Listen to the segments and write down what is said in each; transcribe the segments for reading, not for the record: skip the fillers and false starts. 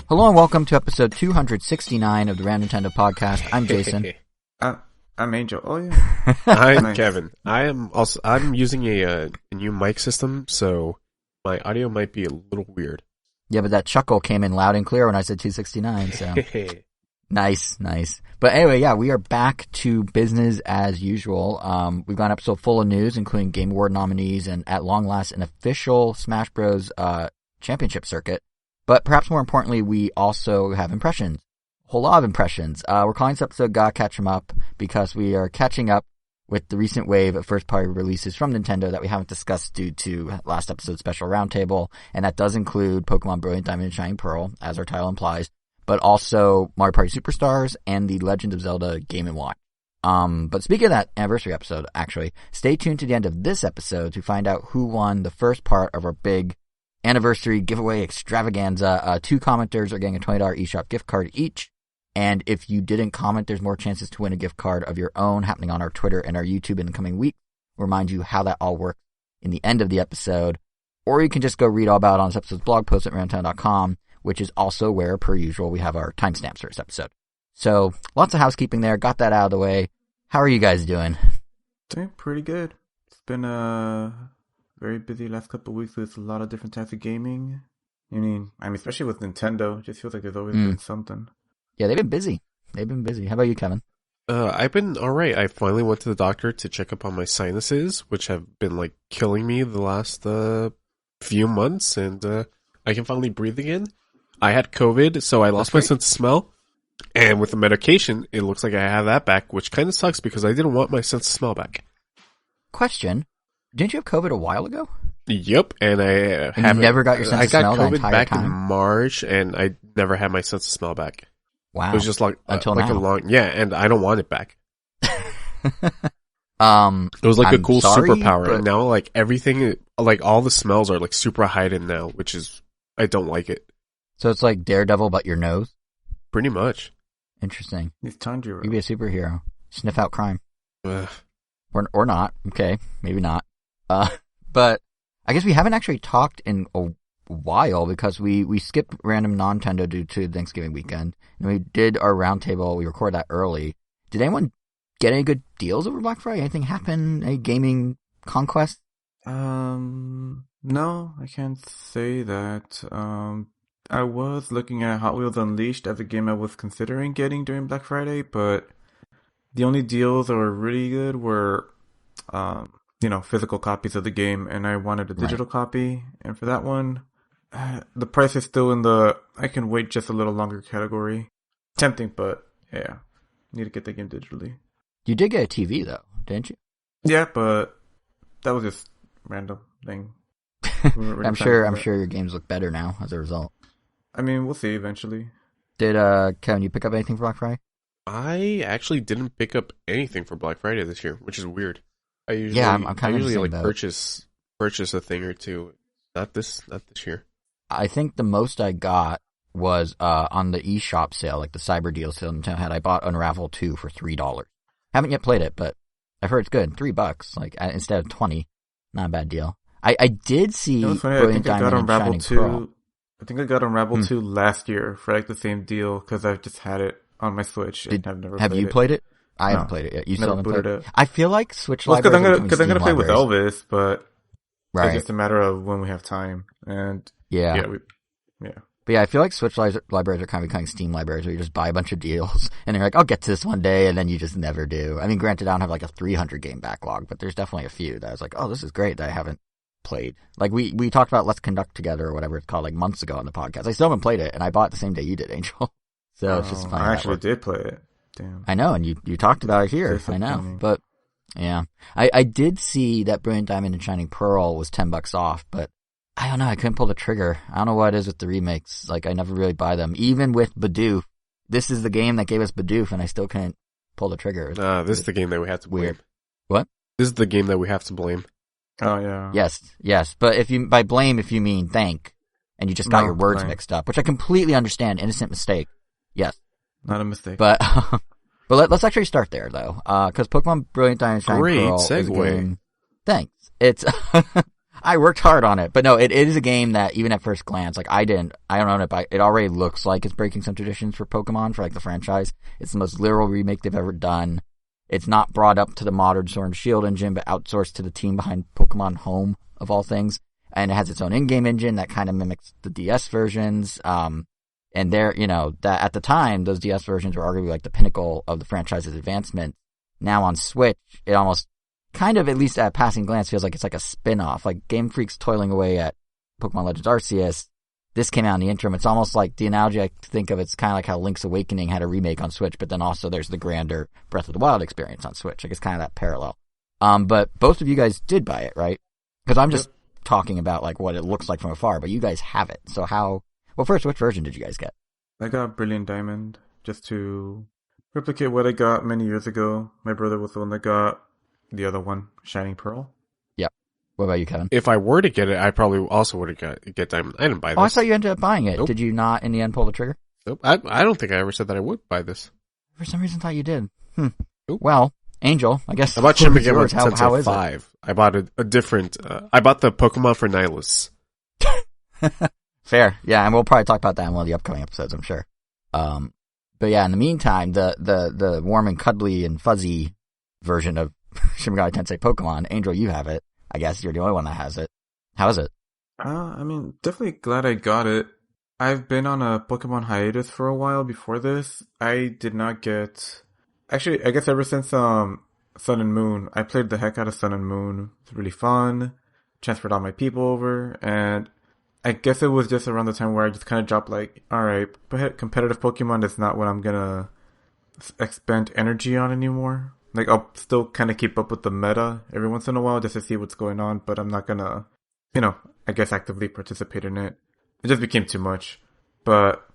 Hello and welcome to episode 269 of the Random Nintendo Podcast. I'm Jason. I'm Angel. Oh yeah. I'm Nice. Kevin. I'm using a new mic system, so my audio might be a little weird. Yeah, but that chuckle came in loud and clear when I said 269, so. Nice. But anyway, yeah, we are back to business as usual. We've got an episode full of news, including Game Award nominees and at long last an official Smash Bros. Championship circuit. But perhaps more importantly, we also have impressions. A whole lot of impressions. We're calling this episode Gotta Catch 'em Up because we are catching up with the recent wave of first-party releases from Nintendo that we haven't discussed due to last episode's special roundtable, and that does include Pokemon Brilliant Diamond and Shining Pearl, as our title implies, but also Mario Party Superstars and the Legend of Zelda Game & Watch. But speaking of that anniversary episode, actually, stay tuned to the end of this episode to find out who won the first part of our big anniversary giveaway extravaganza. 2 commenters are getting a $20 eShop gift card each. And if you didn't comment, there's more chances to win a gift card of your own happening on our Twitter and our YouTube in the coming week. We'll remind you how that all works in the end of the episode. Or you can just go read all about it on this episode's blog post at rantown.com, which is also where, per usual, we have our timestamps for this episode. So, lots of housekeeping there. Got that out of the way. How are you guys doing? Doing pretty good. It's been a very busy last couple of weeks with a lot of different types of gaming. I mean, especially with Nintendo, it just feels like there's always been something. Yeah, they've been busy. How about you, Kevin? I've been alright. I finally went to the doctor to check up on my sinuses, which have been killing me the last few months, and I can finally breathe again. I had COVID, so I lost my sense of smell. And with the medication, it looks like I have that back, which kind of sucks because I didn't want my sense of smell back. Question. Didn't you have COVID a while ago? Yep, and I haven't. You never got your sense of smell I got the COVID entire back time? in March, and I never had my sense of smell back. Wow. It was just until now. And I don't want it back. It was like I'm a cool sorry, superpower, but and now everything, all the smells are super heightened now, which is, I don't like it. So it's like Daredevil, but your nose? Pretty much. Interesting. It's Tanjiro. You be a superhero. Sniff out crime. Ugh. Or not. Okay, maybe not. But I guess we haven't actually talked in a while because we skipped random non-Nintendo due to Thanksgiving weekend, and we did our roundtable. We recorded that early. Did anyone get any good deals over Black Friday? Anything happen? Any gaming conquests? No, I can't say that. I was looking at Hot Wheels Unleashed as a game I was considering getting during Black Friday, but the only deals that were really good were, physical copies of the game, and I wanted a digital copy, and for that one, the price is still in the I can wait just a little longer category. Tempting, but yeah, need to get the game digitally. You did get a TV though, didn't you? Yeah, but that was just random thing. I'm sure your games look better now as a result. I mean, we'll see eventually. Did Kevin, you pick up anything for Black Friday? I actually didn't pick up anything for Black Friday this year, which is weird. I'm kind of usually purchase a thing or two. Not this year. I think the most I got was on the eShop sale, like the Cyber Deal sale Nintendo had. I bought Unravel 2 for $3. Haven't yet played it, but I've heard it's good. $3, instead of $20. Not a bad deal. I did see Brilliant Diamond and Shining Pearl. I think I got Unravel 2 last year for the same deal because I've just had it on my Switch and I've never played it. Have you played it? I haven't played it yet. You still haven't played it? It. I feel like Switch libraries because I'm gonna play with Elvis, but right. It's just a matter of when we have time. And yeah. But yeah, I feel like Switch libraries are kind of becoming Steam libraries where you just buy a bunch of deals and you're like, I'll get to this one day, and then you just never do. I mean, granted, I don't have a 300 game backlog, but there's definitely a few that I was like, oh, this is great that I haven't played. We talked about Let's Conduct Together or whatever it's called months ago on the podcast. I still haven't played it, and I bought it the same day you did, Angel. So it's just funny. I actually did play it. Damn. I know, and you talked about it here. I know, funny. But yeah, I did see that Brilliant Diamond and Shining Pearl was $10 off, but I don't know. I couldn't pull the trigger. I don't know what it is with the remakes. I never really buy them, even with Bidoof. This is the game that gave us Bidoof, and I still couldn't pull the trigger. This is the game that we have to blame. Weird. What? This is the game that we have to blame. Oh yeah. Yes. But if you you mean thank, and you just got your words mixed up, which I completely understand. Innocent mistake. Yes. Not a mistake. But let's actually start there though, because Pokemon Brilliant Diamond and Shining Pearl is a game. Thanks. It's I worked hard on it, but no, it is a game that even at first glance, like I don't own it, but it already looks like it's breaking some traditions for Pokemon, for like the franchise. It's the most literal remake they've ever done. It's not brought up to the modern Sword and Shield engine, but outsourced to the team behind Pokemon Home, of all things. And it has its own in-game engine that kind of mimics the DS versions. And there, that at the time, those DS versions were arguably like the pinnacle of the franchise's advancement. Now on Switch, it almost kind of, at least at a passing glance, feels like it's like a spin-off. Like Game Freak's toiling away at Pokemon Legends Arceus. This came out in the interim. It's almost like the analogy I think of, it's kind of like how Link's Awakening had a remake on Switch, but then also there's the grander Breath of the Wild experience on Switch. Like it's kind of that parallel. But both of you guys did buy it, right? Because I'm just talking about like what it looks like from afar, but you guys have it. So first, which version did you guys get? I got Brilliant Diamond just to replicate what I got many years ago. My brother was the one that got the other one, Shining Pearl. Yep. What about you, Kevin? If I were to get it, I probably also would have get Diamond. I didn't buy this. Oh, I thought you ended up buying it. Nope. Did you not in the end pull the trigger? Nope. I don't think I ever said that I would buy this. For some reason, I thought you did. Nope. Well, Angel, I guess. I bought Shin Megami yours. How is 5. I bought a different. I bought the Pokemon for Nihilus. Fair, yeah, and we'll probably talk about that in one of the upcoming episodes, I'm sure. But yeah, in the meantime, the warm and cuddly and fuzzy version of Shin Megami Tensei Pokemon, Angel, you have it. I guess you're the only one that has it. How is it? I mean, definitely glad I got it. I've been on a Pokemon hiatus for a while before this. I did not get... Actually, I guess ever since Sun and Moon, I played the heck out of Sun and Moon. It was really fun. Transferred all my people over, and I guess it was just around the time where I just kind of dropped like, alright, competitive Pokemon is not what I'm gonna expend energy on anymore. Like, I'll still kind of keep up with the meta every once in a while just to see what's going on, but I'm not gonna, I guess actively participate in it. It just became too much. But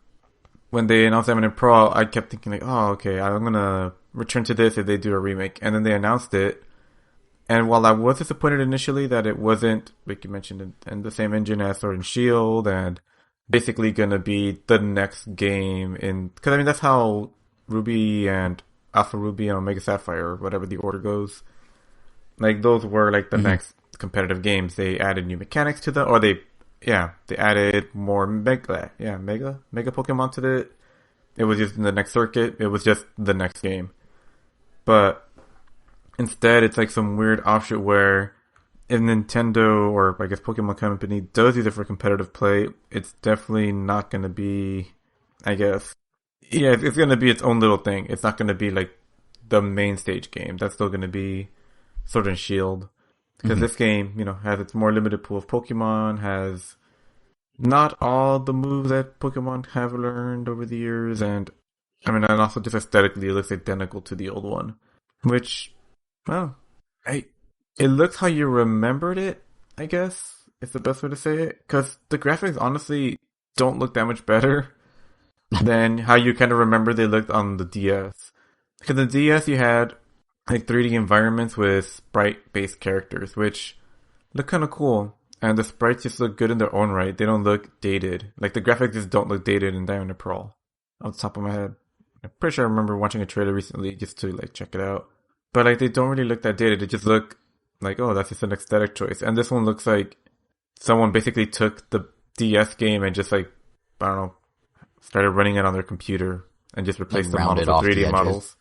when they announced Eminent Pro, I kept thinking like, oh, okay, I'm gonna return to this if they do a remake. And then they announced it. And while I was disappointed initially that it wasn't, like you mentioned, in the same engine as Sword and Shield, and basically gonna be the next game because I mean, that's how Ruby and Alpha Ruby and Omega Sapphire, or whatever the order goes. Like, those were like the next competitive games. They added new mechanics to them, or they added more mega Pokemon to it. It was just in the next circuit. It was just the next game. But instead, it's like some weird offshoot where if Nintendo, or I guess Pokemon Company, does use it for competitive play, it's definitely not going to be, I guess, it's going to be its own little thing. It's not going to be like the main stage game. That's still going to be Sword and Shield. Because this game, has its more limited pool of Pokemon, has not all the moves that Pokemon have learned over the years, and also just aesthetically, it looks identical to the old one. Which, well, it looks how you remembered it, I guess, is the best way to say it. Because the graphics, honestly, don't look that much better than how you kind of remember they looked on the DS. Because the DS, you had like 3D environments with sprite-based characters, which look kind of cool. And the sprites just look good in their own right. They don't look dated. Like, the graphics just don't look dated in Diamond and Pearl. Off the top of my head. I'm pretty sure I remember watching a trailer recently just to, like, check it out. But, like, they don't really look that dated. They just look like, oh, that's just an aesthetic choice. And this one looks like someone basically took the DS game and just, like, I don't know, started running it on their computer and just replaced the models with 3D models.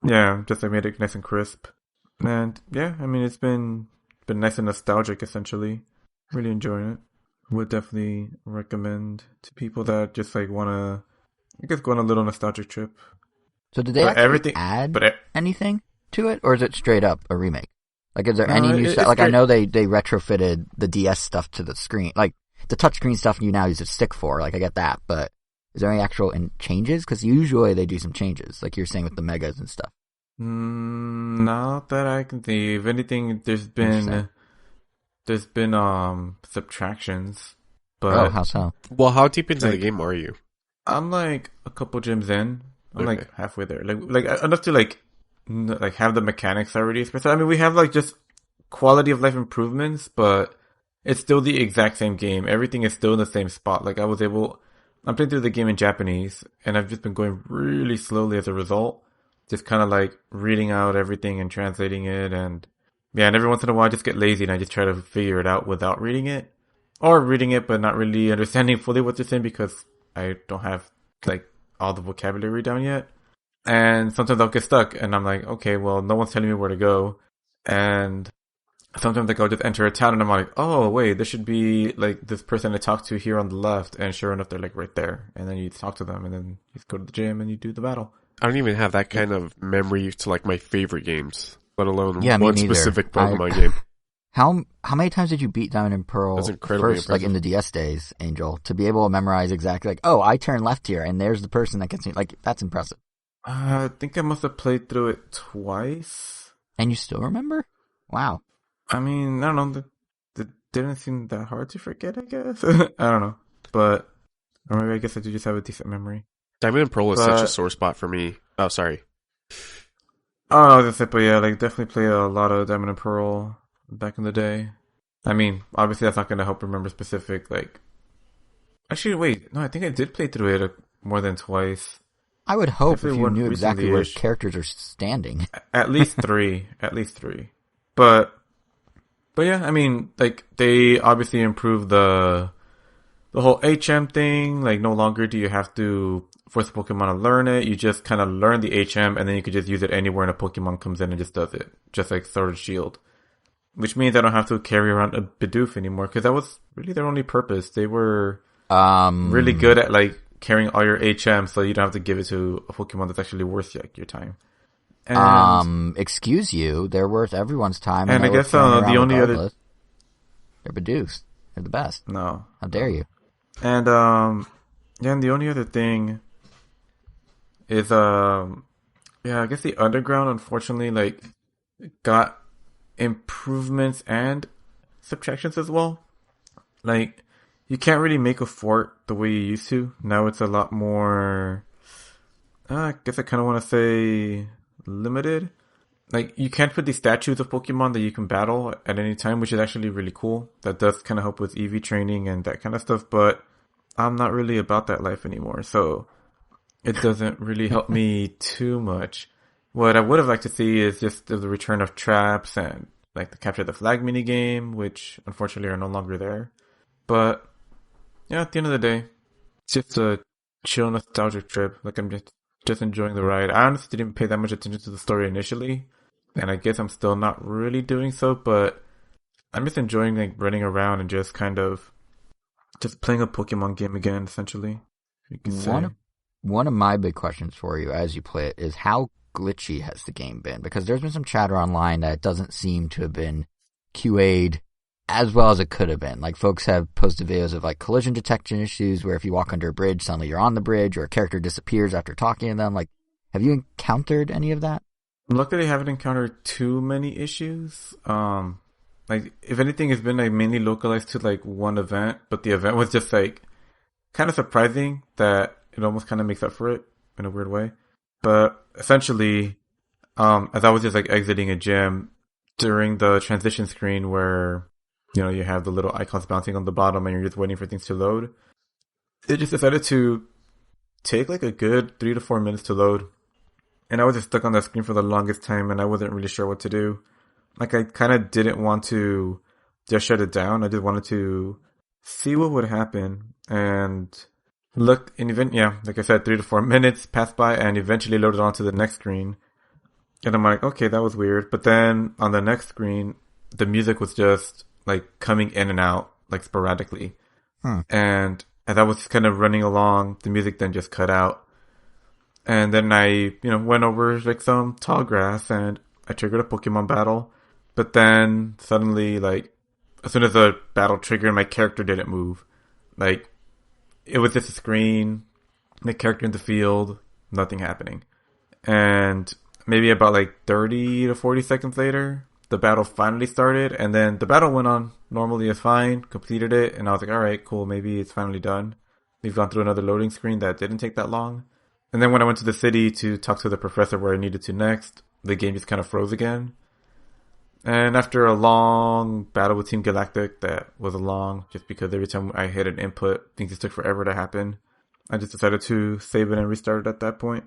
Yeah, just like made it nice and crisp. And yeah, it's been nice and nostalgic, essentially. Really enjoying it. Would definitely recommend to people that just like want to, I guess, go on a little nostalgic trip. So did they actually add anything to it, or is it straight up a remake? Like, is there any new stuff? Like, I know they retrofitted the DS stuff to the screen. Like, the touchscreen stuff you now use a stick for. Like, I get that, but is there any actual changes? Because usually they do some changes, like you're saying with the megas and stuff. Not that I can see. If anything, there's been subtractions. But how so? Well, how deep into the game are you? I'm like a couple gyms in. I'm like halfway there. Like enough to like have the mechanics already. I mean, we have like just quality of life improvements, but it's still the exact same game. Everything is still in the same spot. Like, I'm playing through the game in Japanese, and I've just been going really slowly as a result. Just kind of like reading out everything and translating it, and yeah, and every once in a while I just get lazy and I just try to figure it out without reading it. Or reading it but not really understanding fully what they're saying because I don't have like all the vocabulary down yet. And sometimes I'll get stuck and I'm like, okay, well, no one's telling me where to go. And sometimes like I'll just enter a town and I'm like, oh wait, there should be like this person I talk to here on the left, and sure enough they're like right there. And then you talk to them and then you just go to the gym and you do the battle. I don't even have that kind of memory to like my favorite games, let alone Yeah, me one neither. specific Pokemon game. How many times did you beat Diamond and Pearl That's incredibly first, like in the DS days, Angel, to be able to memorize exactly like, oh, I turn left here and there's the person that gets me. Like, that's impressive. I think I must have played through it twice. And you still remember? Wow. I mean, I don't know. It didn't seem that hard to forget, I guess. I don't know. But, or maybe I guess I do just have a decent memory. Diamond and Pearl is such a sore spot for me. Oh, sorry. Oh, I was gonna say, but yeah, like definitely play a lot of Diamond and Pearl back in the day. I mean, obviously that's not gonna help remember specific, like... Actually, wait. No, I think I did play through it more than twice. I would hope Definitely if you one knew exactly where recently-ish. characters are standing. At least three. At least three. But yeah, I mean, like, they obviously improved the whole HM thing. Like, no longer do you have to force a Pokemon to learn it. You just kind of learn the HM, and then you can just use it anywhere and a Pokemon comes in and just does it. Just like Sword and Shield. Which means I don't have to carry around a Bidoof anymore, because that was really their only purpose. They were really good at, like, carrying all your HM, so you don't have to give it to a Pokemon that's actually worth your time. And, excuse you, they're worth everyone's time. And I guess the only other... They're Bidoof. They're the best. No. How dare you? And, yeah, and the only other thing is, yeah, I guess the Underground, unfortunately, like, got improvements and subtractions as well. Like, you can't really make a fort the way you used to. Now it's a lot more, I guess I kind of want to say limited. Like, you can't put these statues of Pokemon that you can battle at any time, which is actually really cool. That does kind of help with EV training and that kind of stuff, but I'm not really about that life anymore, so it doesn't really help me too much. What I would have liked to see is just the return of traps and like the capture the flag minigame, which unfortunately are no longer there. But yeah, at the end of the day, it's just a chill nostalgic trip. Like, I'm just enjoying the ride. I honestly didn't pay that much attention to the story initially, and I guess I'm still not really doing so, but I'm just enjoying like running around and just kind of just playing a Pokemon game again, essentially. You could say. One of my big questions for you as you play it is how glitchy has the game been? Because there's been some chatter online that it doesn't seem to have been QA'd as well as it could have been. Like, folks have posted videos of like collision detection issues where if you walk under a bridge, suddenly you're on the bridge, or a character disappears after talking to them. Like, have you encountered any of that? Luckily, I haven't encountered too many issues. Like, if anything, it's been like mainly localized to like one event, but the event was just like kind of surprising that it almost kind of makes up for it in a weird way. But essentially, as I was just like exiting a gym during the transition screen where, you know, you have the little icons bouncing on the bottom and you're just waiting for things to load, it just decided to take like a good 3 to 4 minutes to load. And I was just stuck on that screen for the longest time and I wasn't really sure what to do. Like, I kind of didn't want to just shut it down. I just wanted to see what would happen. And looked, and even, yeah, like I said, 3 to 4 minutes passed by and eventually loaded onto the next screen. And I'm like, okay, that was weird. But then on the next screen, the music was just like coming in and out, like sporadically. And as I was kind of running along, the music then just cut out. And then I, you know, went over like some tall grass and I triggered a Pokemon battle. But then suddenly, like, as soon as the battle triggered, my character didn't move. Like, it was just a screen, the character in the field, nothing happening. And maybe about like 30 to 40 seconds later, the battle finally started. And then the battle went on normally as fine, completed it. And I was like, all right, cool, maybe it's finally done. We've gone through another loading screen that didn't take that long. And then when I went to the city to talk to the professor where I needed to next, the game just kind of froze again. And after a long battle with Team Galactic that was long, just because every time I hit an input, things just took forever to happen, I just decided to save it and restart it at that point.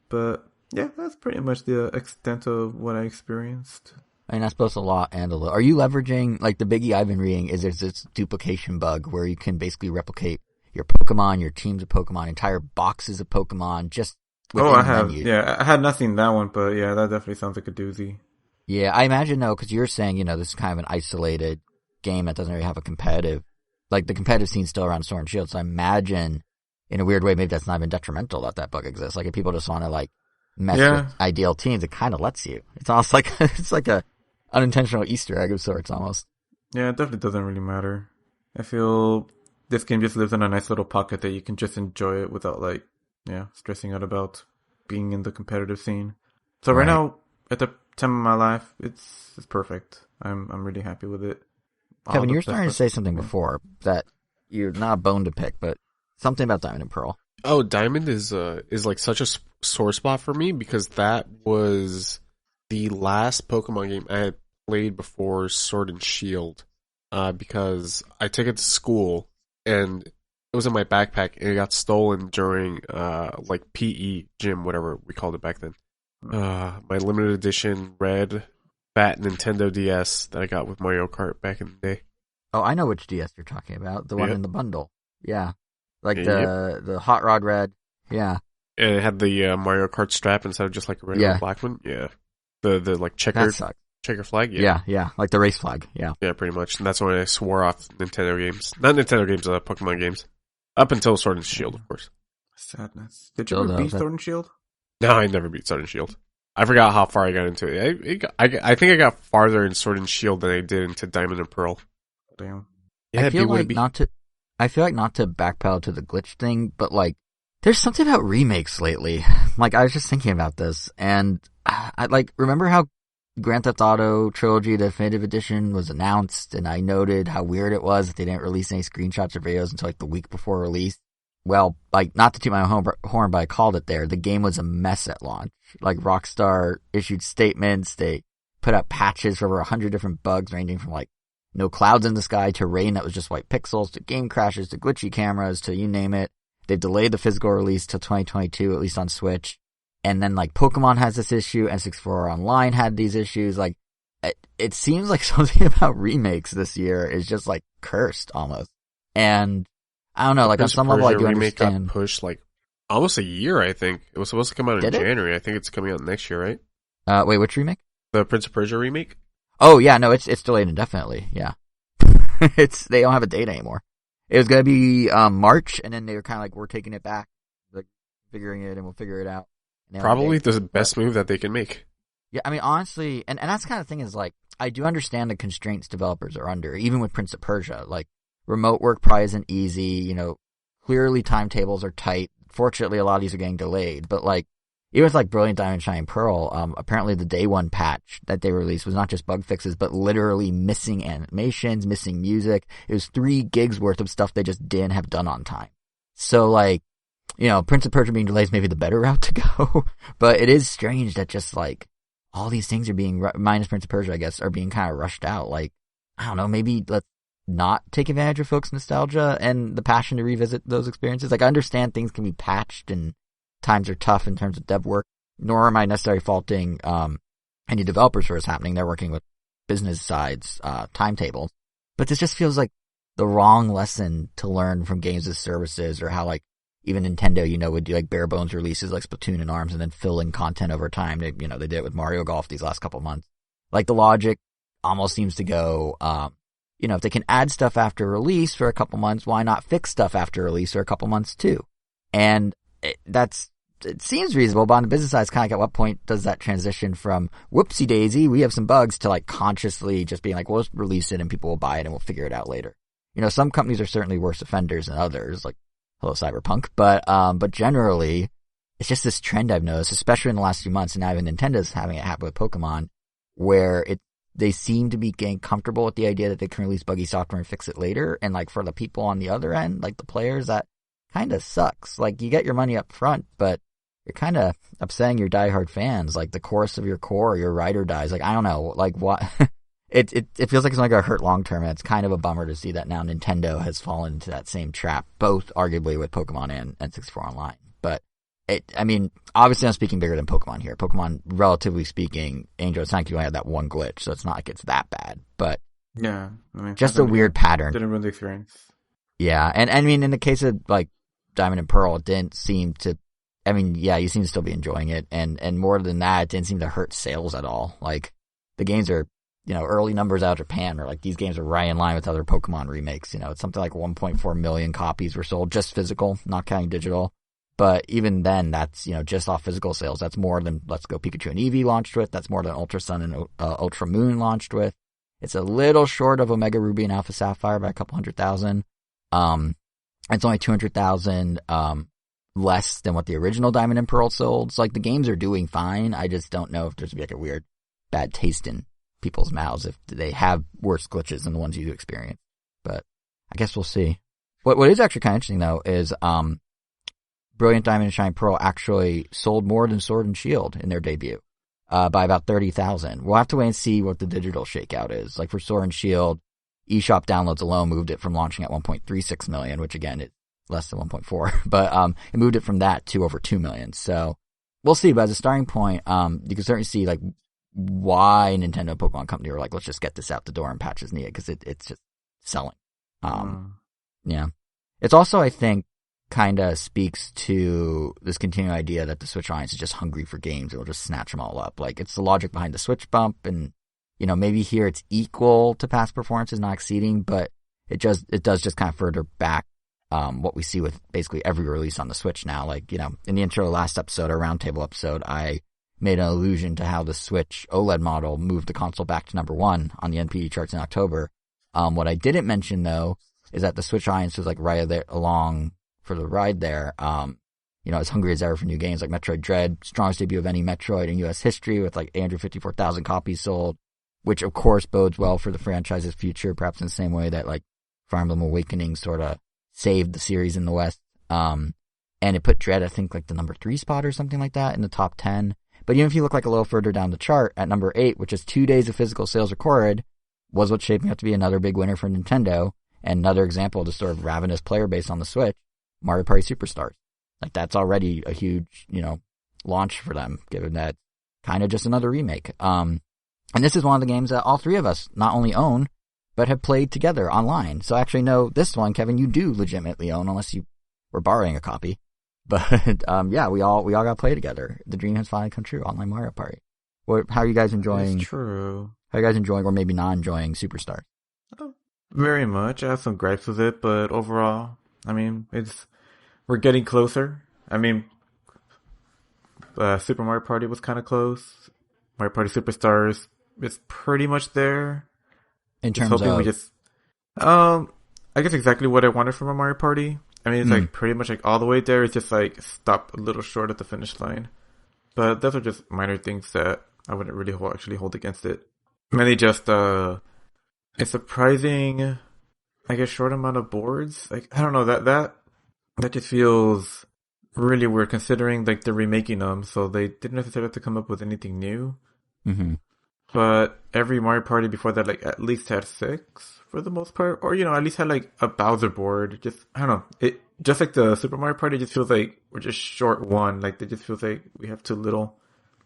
But yeah, that's pretty much the extent of what I experienced. I mean, that's both a lot and a little. Are you leveraging, like the biggie I've been reading is there's this duplication bug where you can basically replicate your Pokemon, your teams of Pokemon, entire boxes of Pokemon just within I have. menus. Yeah, I had nothing that one, but yeah, that definitely sounds like a doozy. Yeah, I imagine though, because you're saying, this is kind of an isolated game that doesn't really have a competitive, like the competitive scene's still around Sword and Shield, so I imagine in a weird way maybe that's not even detrimental that bug exists. Like if people just want to like mess with ideal teams, it kind of lets you. It's almost like, it's like a unintentional Easter egg of sorts almost. Yeah, it definitely doesn't really matter. I feel this game just lives in a nice little pocket that you can just enjoy it without like, stressing out about being in the competitive scene. So right now, at the time of my life, it's perfect. I'm really happy with it. Kevin, you were starting to say something before that you're not a bone to pick, but something about Diamond and Pearl. Oh, Diamond is like such a sore spot for me because that was the last Pokemon game I had played before Sword and Shield. Because I took it to school and it was in my backpack and it got stolen during like PE gym, whatever we called it back then. My limited edition red fat Nintendo DS that I got with Mario Kart back in the day. Oh, I know which DS you're talking about. The one in the bundle. Yeah. Like the Hot Rod Red. Yeah. And it had the Mario Kart strap instead of just like a regular black one. Yeah. The like checker flag. Yeah. Like the race flag. Yeah. Yeah, pretty much. And that's when I swore off Nintendo games. Not Nintendo games, Pokemon games. Up until Sword and Shield, of course. Sadness. Did you ever beat Sword and Shield? No, I never beat Sword and Shield. I forgot how far I got into it. I think I got farther in Sword and Shield than I did into Diamond and Pearl. Damn. Yeah, I feel like not to backpedal to the glitch thing, but like, there's something about remakes lately. Like, I was just thinking about this, and I like, remember how Grand Theft Auto Trilogy Definitive Edition was announced, and I noted how weird it was that they didn't release any screenshots or videos until like the week before release. Well, like, not to toot my own horn, but I called it there. The game was a mess at launch. Like, Rockstar issued statements, they put out patches for over 100 different bugs, ranging from like no clouds in the sky to rain that was just white pixels to game crashes to glitchy cameras to you name it. They've delayed the physical release till 2022, at least on Switch. And then like Pokemon has this issue, N64 Online had these issues. Like, it seems like something about remakes this year is just like cursed almost. And I don't know, like on some level I do understand. Got pushed like almost a year, I think. It was supposed to come out in January. I think it's coming out next year, right? Wait, which remake? The Prince of Persia remake? Oh yeah, no, it's delayed indefinitely, yeah. They don't have a date anymore. It was gonna be, March, and then they were kinda like, we're taking it back, like, figuring it, and we'll figure it out. Probably the best move that they can make. Yeah, I mean, honestly, and that's the kind of thing is like, I do understand the constraints developers are under, even with Prince of Persia. Like, remote work probably isn't easy, clearly timetables are tight. Fortunately, a lot of these are getting delayed, but like, even with like Brilliant Diamond Shining Pearl, apparently the day one patch that they released was not just bug fixes, but literally missing animations, missing music. It was 3 gigs worth of stuff they just didn't have done on time. So like, Prince of Persia being delayed is maybe the better route to go, but it is strange that just like, all these things are being, minus Prince of Persia, I guess, are being kind of rushed out. Like, I don't know, maybe let's not take advantage of folks' nostalgia and the passion to revisit those experiences. Like, I understand things can be patched and times are tough in terms of dev work, nor am I necessarily faulting any developers for what's happening. They're working with business sides, timetables. But this just feels like the wrong lesson to learn from games as services, or how like even Nintendo, would do like bare bones releases like Splatoon and ARMS and then fill in content over time. They did it with Mario Golf these last couple months. Like, the logic almost seems to go, if they can add stuff after release for a couple months, why not fix stuff after release for a couple months too? And it seems reasonable, but on the business side, it's kind of like, at what point does that transition from whoopsie daisy, we have some bugs, to like consciously just being like, well, let's release it and people will buy it and we'll figure it out later. Some companies are certainly worse offenders than others, like, hello Cyberpunk, but generally, it's just this trend I've noticed, especially in the last few months, and now even Nintendo's having it happen with Pokemon, where they seem to be getting comfortable with the idea that they can release buggy software and fix it later, and like, for the people on the other end, like the players, that kind of sucks. Like, you get your money up front, but you're kind of upsetting your diehard fans, like the chorus of your core, your ride or dies. Like, I don't know, like what, it feels like it's only going to hurt long term, and it's kind of a bummer to see that now Nintendo has fallen into that same trap, both arguably with Pokemon and N64 Online. But I mean, obviously I'm speaking bigger than Pokemon here. Pokemon, relatively speaking, Angel Sonic, you only had that one glitch, so it's not like it's that bad. But Yeah, I mean, just a weird pattern. Didn't really experience. Yeah, and I mean, in the case of like Diamond and Pearl, it didn't seem to. I mean, yeah, you seem to still be enjoying it, and more than that, it didn't seem to hurt sales at all. Like the games are, early numbers out of Japan are like these games are right in line with other Pokemon remakes. It's something like 1.4 million copies were sold, just physical, not counting digital. But even then, that's, just off physical sales. That's more than Let's Go Pikachu and Eevee launched with. That's more than Ultra Sun and Ultra Moon launched with. It's a little short of Omega Ruby and Alpha Sapphire by a couple 100,000. It's only 200,000 less than what the original Diamond and Pearl sold. So, like, the games are doing fine. I just don't know if there's like a weird bad taste in people's mouths if they have worse glitches than the ones you experience. But I guess we'll see. What is actually kind of interesting, though, is Brilliant Diamond and Shining Pearl actually sold more than Sword and Shield in their debut, by about 30,000. We'll have to wait and see what the digital shakeout is. Like for Sword and Shield, eShop downloads alone moved it from launching at 1.36 million, which again, it's less than 1.4, but it moved it from that to over 2 million. So we'll see, but as a starting point, you can certainly see like why Nintendo and Pokemon Company were like, let's just get this out the door and patches needed, because it's just selling. Yeah. It's also, I think, kind of speaks to this continuing idea that the Switch audience is just hungry for games. It'll just snatch them all up. Like, it's the logic behind the Switch bump, and, maybe here it's equal to past performances, not exceeding, but it does just kind of further back what we see with basically every release on the Switch now. Like, in the intro last episode, our roundtable episode, I made an allusion to how the Switch OLED model moved the console back to number 1 on the NPD charts in October. What I didn't mention, though, is that the Switch audience was like right there along for the ride there, as hungry as ever for new games like Metroid Dread, strongest debut of any Metroid in U.S. history with like 854,000 copies sold, which of course bodes well for the franchise's future, perhaps in the same way that like Fire Emblem Awakening sort of saved the series in the West. And it put Dread, I think, like the number 3 spot or something like that in the top 10. But even if you look like a little further down the chart at number 8, which is 2 days of physical sales recorded, was what's shaping up to be another big winner for Nintendo and another example of the sort of ravenous player base on the Switch. Mario Party Superstars. Like, that's already a huge, launch for them, given that kind of just another remake. And this is one of the games that all three of us not only own, but have played together online. So actually, no, this one, Kevin, you do legitimately own, unless you were borrowing a copy. But, yeah, we all got to play together. The dream has finally come true, online Mario Party. How are you guys enjoying? It's true. How are you guys enjoying, or maybe not enjoying, Superstars? Oh, very much. I have some gripes with it, but overall, I mean, we're getting closer. I mean, Super Mario Party was kind of close. Mario Party Superstars is pretty much there. In terms of, I guess exactly what I wanted from a Mario Party. I mean, it's like pretty much like all the way there. It's just like stop a little short at the finish line. But those are just minor things that I wouldn't really hold against it. Mainly just a surprising, I guess, short amount of boards. Like, I don't know, that just feels really weird considering like they're remaking them, so they didn't necessarily have to come up with anything new. Mm-hmm. But every Mario Party before that, like, at least had 6 for the most part, or at least had like a Bowser board. Just, I don't know, it just like the Super Mario Party just feels like we're just short one. Like, it just feels like we have too little,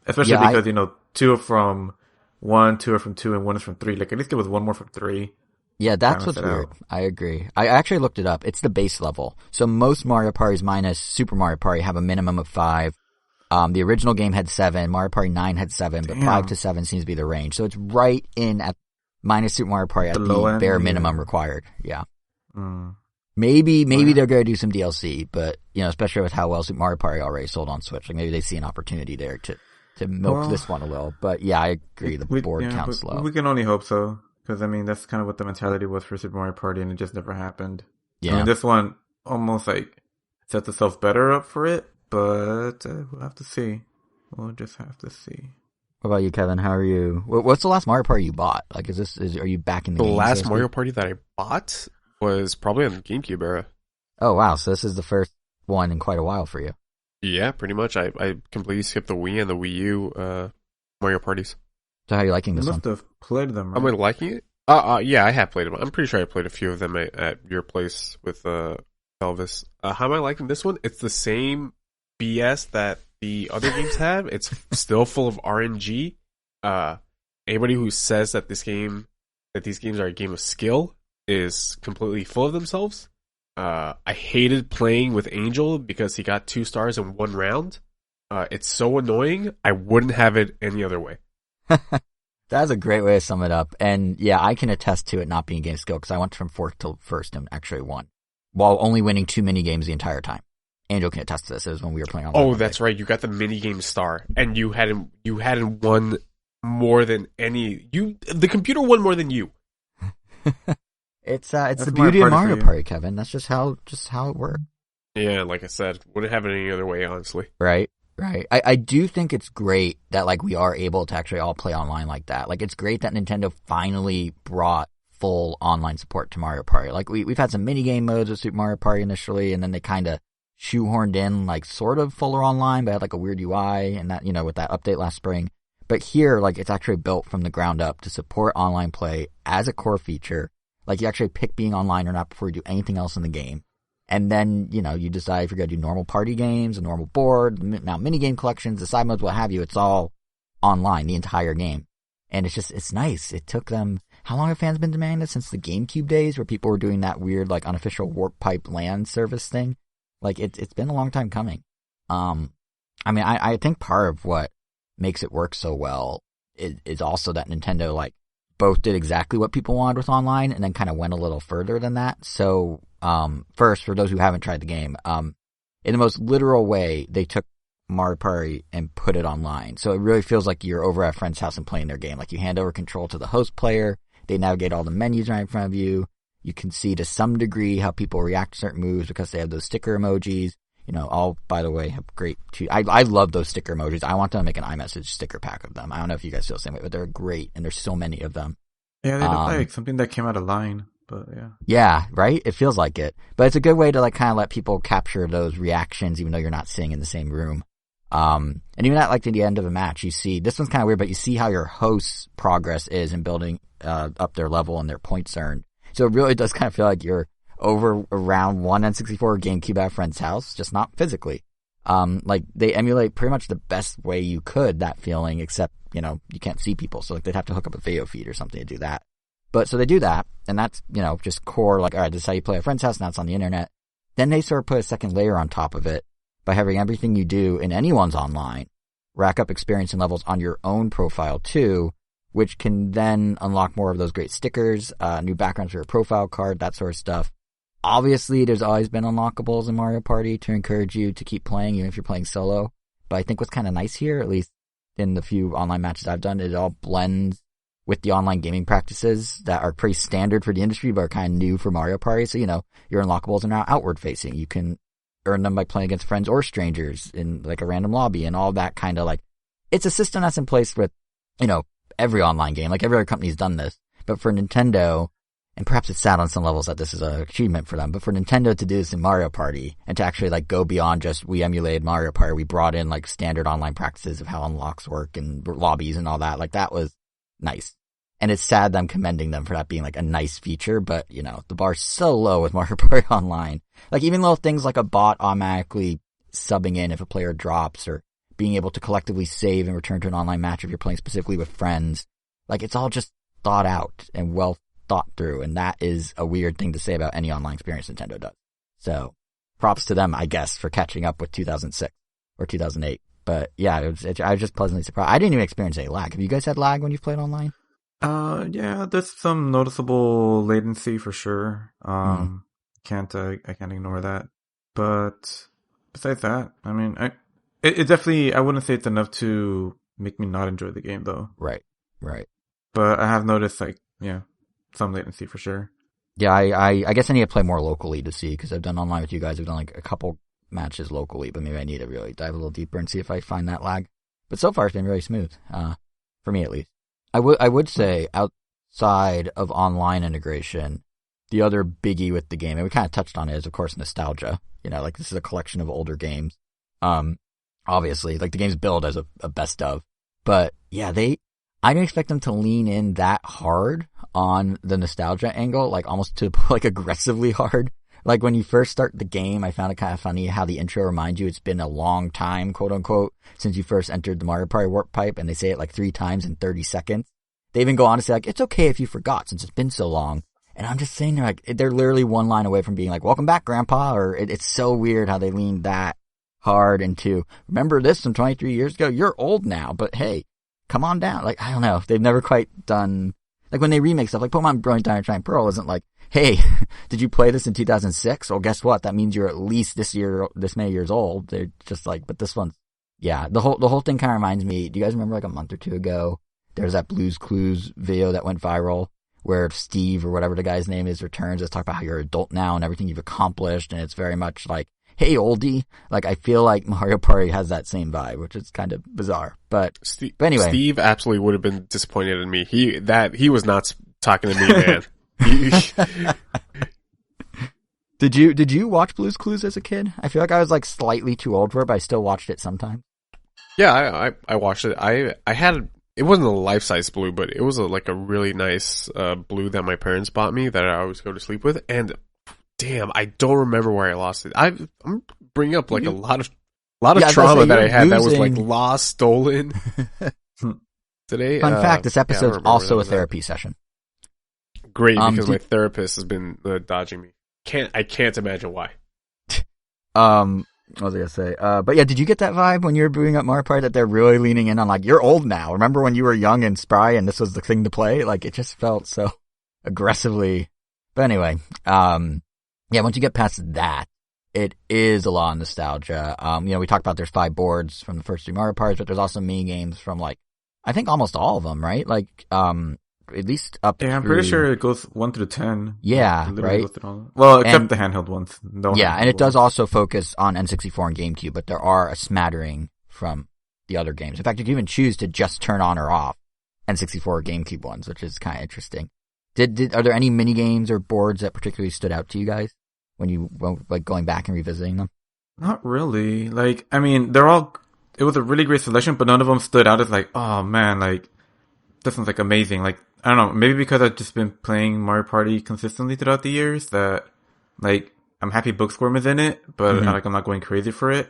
especially because 2 are from 1, 2 are from 2, and 1 is from 3. Like, at least give us 1 more from 3. Yeah, that's what's weird. I agree. I actually looked it up. It's the base level. So most Mario Parties minus Super Mario Party have a minimum of 5. The original game had 7. Mario Party 9 had 7, but 5 to 7 seems to be the range. So it's right in at minus Super Mario Party at the bare minimum required. Yeah. Maybe they're going to do some DLC, but especially with how well Super Mario Party already sold on Switch, like maybe they see an opportunity there to milk this one a little. But yeah, I agree. The board count's low. We can only hope so. Because, I mean, that's kind of what the mentality was for Super Mario Party, and it just never happened. Yeah. I mean, this one almost, like, sets itself better up for it, but we'll have to see. We'll just have to see. What about you, Kevin? How are you? What's the last Mario Party you bought? Like, are you back in the game? The last Mario Party that I bought was probably on the GameCube era. Oh, wow. So this is the first one in quite a while for you. Yeah, pretty much. I completely skipped the Wii and the Wii U Mario Parties. So how are you liking this one? You must have played them, right? Am I liking it? Yeah, I have played them. I'm pretty sure I played a few of them at your place with Elvis. How am I liking this one? It's the same BS that the other games have. It's still full of RNG. Anybody who says that these games are a game of skill is completely full of themselves. I hated playing with Angel because he got 2 stars in 1 round. It's so annoying. I wouldn't have it any other way. That's a great way to sum it up. And yeah, I can attest to it not being a game of skill because I went from 4th to 1st and actually won while only winning 2 mini games the entire time. Angel can attest to this. It was when we were playing online. Oh, that's right. You got the mini game star, and you hadn't won more than any. The computer won more than you. It's the beauty of Mario Party, Kevin. That's just how it works. Yeah, like I said, wouldn't have it any other way, honestly. Right. I do think it's great that like we are able to actually all play online like that. Like it's great that Nintendo finally brought full online support to Mario Party. Like we've had some mini game modes with Super Mario Party initially, and then they kind of shoehorned in like sort of fuller online, but had like a weird UI and that, with that update last spring. But here, like it's actually built from the ground up to support online play as a core feature. Like you actually pick being online or not before you do anything else in the game. And then, you decide if you're going to do normal party games, a normal board, now minigame collections, the side modes, what have you. It's all online, the entire game. And it's nice. It took them, how long have fans been demanding this? Since the GameCube days where people were doing that weird, like unofficial warp pipe LAN service thing. Like it's been a long time coming. I think part of what makes it work so well is also that Nintendo, like, both did exactly what people wanted with online and then kind of went a little further than that. So, first, for those who haven't tried the game, in the most literal way, they took Mario Party and put it online. So it really feels like you're over at a friend's house and playing their game. Like you hand over control to the host player. They navigate all the menus right in front of you. You can see to some degree how people react to certain moves because they have those sticker emojis. All, by the way, have great... I love those sticker emojis. I want them to make an iMessage sticker pack of them. I don't know if you guys feel the same way, but they're great, and there's so many of them. Yeah, they look like something that came out of line, but yeah. Yeah, right? It feels like it. But it's a good way to, like, kind of let people capture those reactions, even though you're not sitting in the same room. And even at, like, the end of a match, you see... This one's kind of weird, but you see how your host's progress is in building up their level and their points earned. So it really does kind of feel like you're over around one N64 GameCube at a friend's house, just not physically. Like they emulate pretty much the best way you could that feeling, except, you can't see people. So like they'd have to hook up a video feed or something to do that. But so they do that, and that's, just core, like, all right, this is how you play a friend's house, and that's on the internet. Then they sort of put a second layer on top of it by having everything you do in anyone's online rack up experience and levels on your own profile too, which can then unlock more of those great stickers, new backgrounds for your profile card, that sort of stuff. Obviously, there's always been unlockables in Mario Party to encourage you to keep playing, even if you're playing solo. But I think what's kind of nice here, at least in the few online matches I've done, it all blends with the online gaming practices that are pretty standard for the industry, but are kind of new for Mario Party. So, your unlockables are now outward facing. You can earn them by playing against friends or strangers in like a random lobby and all that kind of like, it's a system that's in place with, every online game. Like every other company's done this. But for Nintendo, and perhaps it's sad on some levels that this is an achievement for them, but for Nintendo to do this in Mario Party and to actually like go beyond just we emulated Mario Party, we brought in like standard online practices of how unlocks work and lobbies and all that. Like that was nice. And it's sad that I'm commending them for that being like a nice feature, but the bar's so low with Mario Party Online. Like even little things like a bot automatically subbing in if a player drops, or being able to collectively save and return to an online match if you're playing specifically with friends. Like it's all just thought out and well thought through, and that is a weird thing to say about any online experience Nintendo does. So props to them, I guess, for catching up with 2006 or 2008. But yeah, I was just pleasantly surprised. I didn't even experience any lag. Have you guys had lag when you've played online? Yeah, there's some noticeable latency for sure. I can't ignore that. But besides that, I mean, it definitely, I wouldn't say it's enough to make me not enjoy the game though. Right. But I have noticed some latency for sure. Yeah, I guess I need to play more locally to see, because I've done online with you guys. I've done like a couple matches locally, but maybe I need to really dive a little deeper and see if I find that lag. But so far it's been really smooth, for me at least. I would say outside of online integration, the other biggie with the game, and we kind of touched on it, is of course nostalgia. Like this is a collection of older games. Obviously, like the game's billed as a best of, but yeah, I didn't expect them to lean in that hard on the nostalgia angle, like almost to like aggressively hard. Like when you first start the game, I found it kind of funny how the intro reminds you it's been a long time, quote unquote, since you first entered the Mario Party warp pipe, and they say it like 3 times in 30 seconds. They even go on to say like, it's okay if you forgot since it's been so long. And I'm just saying they're literally one line away from being like, welcome back, Grandpa, or it's so weird how they leaned that hard into, remember this from 23 years ago? You're old now, but hey, come on down. Like, I don't know. They've never quite done, like when they remake stuff, like Pokemon Brilliant Diamond Shining Pearl isn't like, hey, did you play this in 2006? Well, guess what? That means you're at least this many years old. They're just like, but this one's, yeah, the whole thing kind of reminds me, do you guys remember like a month or two ago, there's that Blue's Clues video that went viral where Steve or whatever the guy's name is returns to talk about how you're an adult now and everything you've accomplished. And it's very much like, hey, oldie. Like, I feel like Mario Party has that same vibe, which is kind of bizarre. But anyway. Steve absolutely would have been disappointed in me. He was not talking to me, man. Did you watch Blue's Clues as a kid? I feel like I was like slightly too old for it, but I still watched it sometimes. Yeah, I watched it. I had, it wasn't a life-size blue, but it was like a really nice blue that my parents bought me that I always go to sleep with. And damn, I don't remember where I lost it. I'm bringing up like a lot of trauma that I had that was like lost, stolen. Today. Fun fact: this episode's also a therapy session. Great, because my therapist has been dodging me. I can't imagine why. What was I gonna say? But yeah, did you get that vibe when you were booting up Mario Party that they're really leaning in on like, you're old now? Remember when you were young and spry and this was the thing to play? Like, it just felt so aggressively. But anyway, yeah, once you get past that, it is a lot of nostalgia. We talked about there's 5 boards from the first 3 Mario Parties, but there's also mini games from like, I think almost all of them, right? Like, at least up I'm pretty sure it goes 1 through 10. Yeah, right? Well, except the handheld ones. And it does also focus on N64 and GameCube, but there are a smattering from the other games. In fact, you can even choose to just turn on or off N64 or GameCube ones, which is kind of interesting. Are there any mini games or boards that particularly stood out to you guys when you were like going back and revisiting them? Not really. Like, I mean, it was a really great selection, but none of them stood out as like, oh man, like, this one's like amazing. Like, I don't know, maybe because I've just been playing Mario Party consistently throughout the years that, like, I'm happy Bookstorm is in it, but like, I'm not going crazy for it.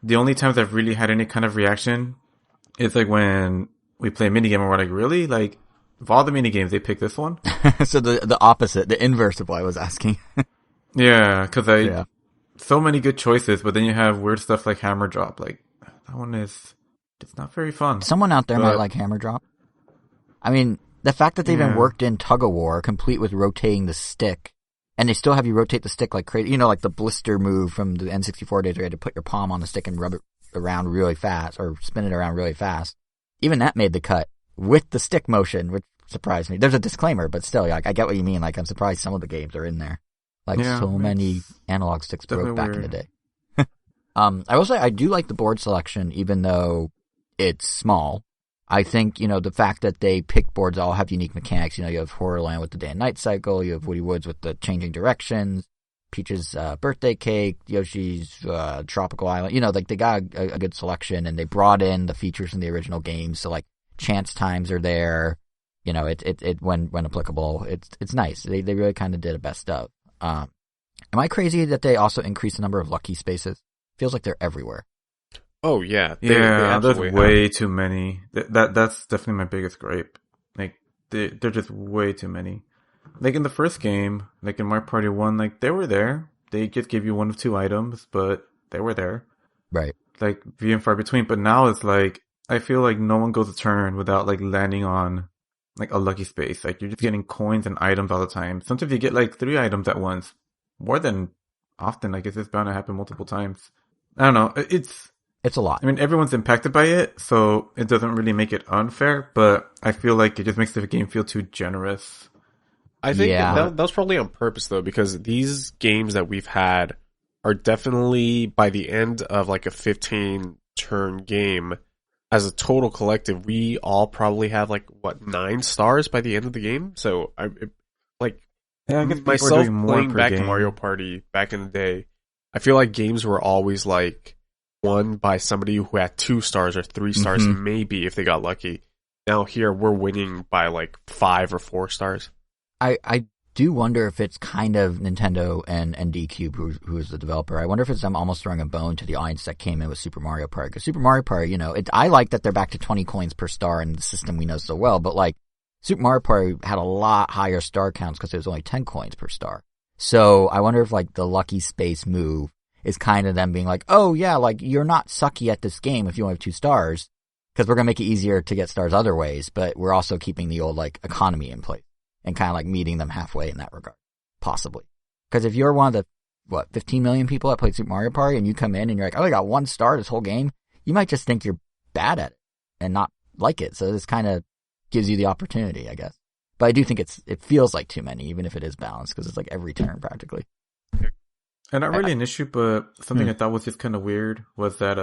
The only times I've really had any kind of reaction is like when we play a minigame and we're like, really? Like, of all the minigames, they picked this one? So the opposite, the inverse of what I was asking. Yeah, because so many good choices, but then you have weird stuff like Hammer Drop. Like, that one is, it's not very fun. Someone out there might like Hammer Drop. I mean, the fact that they've been worked in Tug of War, complete with rotating the stick, and they still have you rotate the stick like crazy. You know, like the blister move from the N64 days where you had to put your palm on the stick and rub it around really fast, or spin it around really fast. Even that made the cut with the stick motion, which surprised me. There's a disclaimer, but still, like, I get what you mean. Like, I'm surprised some of the games are in there. Like, so many analog sticks broke back in the day. I will say, I do like the board selection, even though it's small. I think, the fact that they picked boards all have unique mechanics. You have Horrorland with the day and night cycle. You have Woody Woods with the changing directions. Peach's birthday cake. Yoshi's tropical island. Like they got a good selection, and they brought in the features from the original games. So like chance times are there. It when applicable. It's nice. They really kind of did a best of. Am I crazy that they also increased the number of lucky spaces? Feels like they're everywhere. Oh yeah, they there's way too many. That's definitely my biggest gripe. Like they're just way too many. Like in the first game, like in Mario Party 1, like they were there. They just gave you 1 of 2 items, but they were there. Right. Like few and far between. But now it's like I feel like no one goes a turn without like landing on like a lucky space. Like you're just getting coins and items all the time. Sometimes you get like 3 items at once. More than often. Like it's just bound to happen multiple times. I don't know. It's a lot. I mean, everyone's impacted by it, so it doesn't really make it unfair, but I feel like it just makes the game feel too generous. I think that was probably on purpose, though, because these games that we've had are definitely, by the end of like a 15-turn game, as a total collective, we all probably have like, 9 stars by the end of the game? So, I guess myself playing back in Mario Party back in the day, I feel like games were always like, won by somebody who had 2 stars or 3 stars, maybe if they got lucky. Now here we're winning by like 5 or 4 stars. I do wonder if it's kind of Nintendo and D-Cube, who is the developer. I wonder if it's them almost throwing a bone to the audience that came in with Super Mario Party. Because Super Mario Party, I like that they're back to 20 coins per star in the system we know so well, but like, Super Mario Party had a lot higher star counts because it was only 10 coins per star. So I wonder if like the Lucky Space move is kind of them being like, oh yeah, like you're not sucky at this game if you only have 2 stars, because we're going to make it easier to get stars other ways, but we're also keeping the old like economy in place and kind of like meeting them halfway in that regard. Possibly. Because if you're one of the, 15 million people that played Super Mario Party and you come in and you're like, oh, I got 1 star this whole game, you might just think you're bad at it and not like it. So this kind of gives you the opportunity, I guess. But I do think it feels like too many, even if it is balanced, because it's like every turn practically. And not really an issue, but something I thought was just kind of weird was that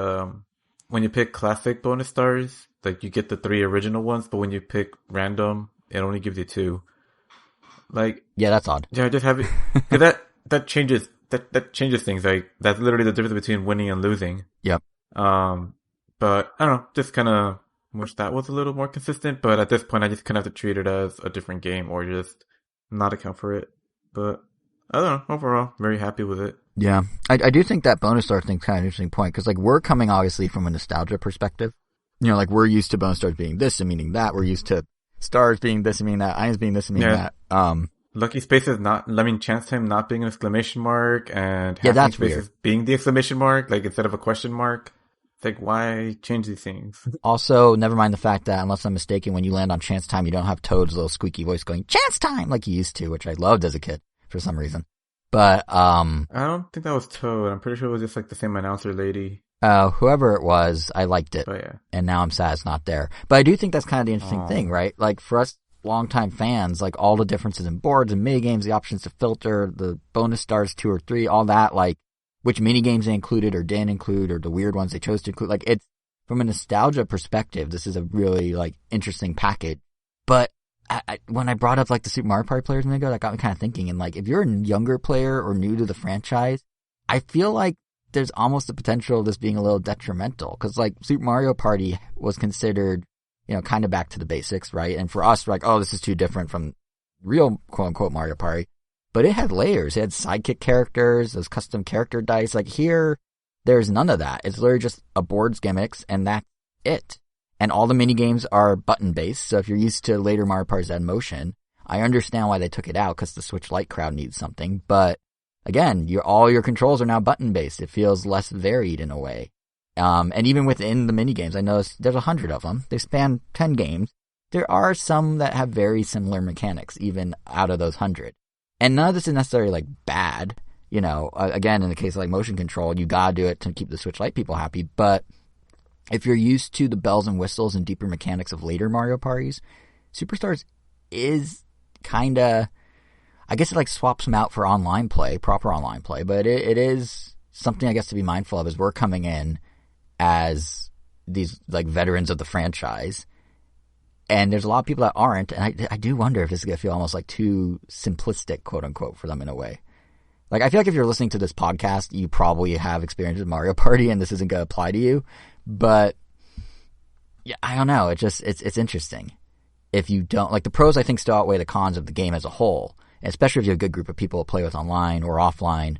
when you pick classic bonus stars, like you get the 3 original ones, but when you pick random, it only gives you 2. Like, yeah, that's odd. Yeah, just have it, cause that changes things. Like, that's literally the difference between winning and losing. Yep. But I don't know, just kind of wish that was a little more consistent, but at this point I just kind of have to treat it as a different game or just not account for it. But I don't know, overall, very happy with it. Yeah. I do think that bonus star thing's kind of an interesting point, because like we're coming obviously from a nostalgia perspective. Like we're used to bonus stars being this and meaning that. We're used to stars being this and meaning that, items being this and meaning that. Lucky spaces chance time not being an exclamation mark, and that's spaces weird. Being the exclamation mark, like instead of a question mark. It's like, why change these things? Also, never mind the fact that, unless I'm mistaken, when you land on chance time, you don't have Toad's little squeaky voice going, chance time, like you used to, which I loved as a kid for some reason. But, I don't think that was Toad. I'm pretty sure it was just like the same announcer lady. Whoever it was, I liked it. But yeah. And now I'm sad it's not there. But I do think that's kind of the interesting thing, right? Like for us longtime fans, like all the differences in boards and minigames, the options to filter, the bonus stars 2 or 3, all that, like which minigames they included or didn't include, or the weird ones they chose to include. Like it's, from a nostalgia perspective, this is a really like interesting package. But when I brought up like the Super Mario Party players a minute ago, that got me kind of thinking. And like, if you're a younger player or new to the franchise, I feel like there's almost the potential of this being a little detrimental, because like Super Mario Party was considered, kind of back to the basics, right? And for us, we're like, oh, this is too different from real quote unquote Mario Party. But it had layers. It had sidekick characters, those custom character dice. Like here, there's none of that. It's literally just a board's gimmicks, and that's it. And all the minigames are button-based, so if you're used to later Mario Party's that motion, I understand why they took it out, because the Switch Lite crowd needs something. But again, all your controls are now button-based. It feels less varied in a way. And even within the minigames, I noticed there's 100 of them. They span 10 games. There are some that have very similar mechanics, even out of those 100. And none of this is necessarily like bad. Again, in the case of like motion control, you gotta do it to keep the Switch Lite people happy. But if you're used to the bells and whistles and deeper mechanics of later Mario Parties, Superstars is kinda, I guess it like swaps them out for online play, proper online play, but it is something I guess to be mindful of as we're coming in as these like veterans of the franchise. And there's a lot of people that aren't, and I do wonder if this is going to feel almost like too simplistic, quote unquote, for them in a way. Like, I feel like if you're listening to this podcast, you probably have experience with Mario Party, and this isn't going to apply to you. But, yeah, I don't know. It's interesting. If you don't, like, the pros, I think, still outweigh the cons of the game as a whole, especially if you have a good group of people to play with online or offline.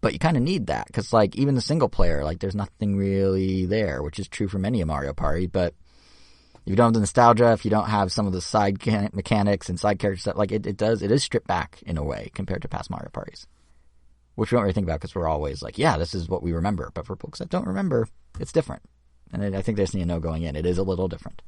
But you kind of need that, because, like, even the single player, like, there's nothing really there, which is true for many of Mario Party, but if you don't have the nostalgia, if you don't have some of the side mechanics and side character stuff, like it is stripped back in a way compared to past Mario Parties. Which we don't really think about, because we're always like, yeah, this is what we remember. But for folks that don't remember, it's different. And I think they just need to know going in, it is a little different.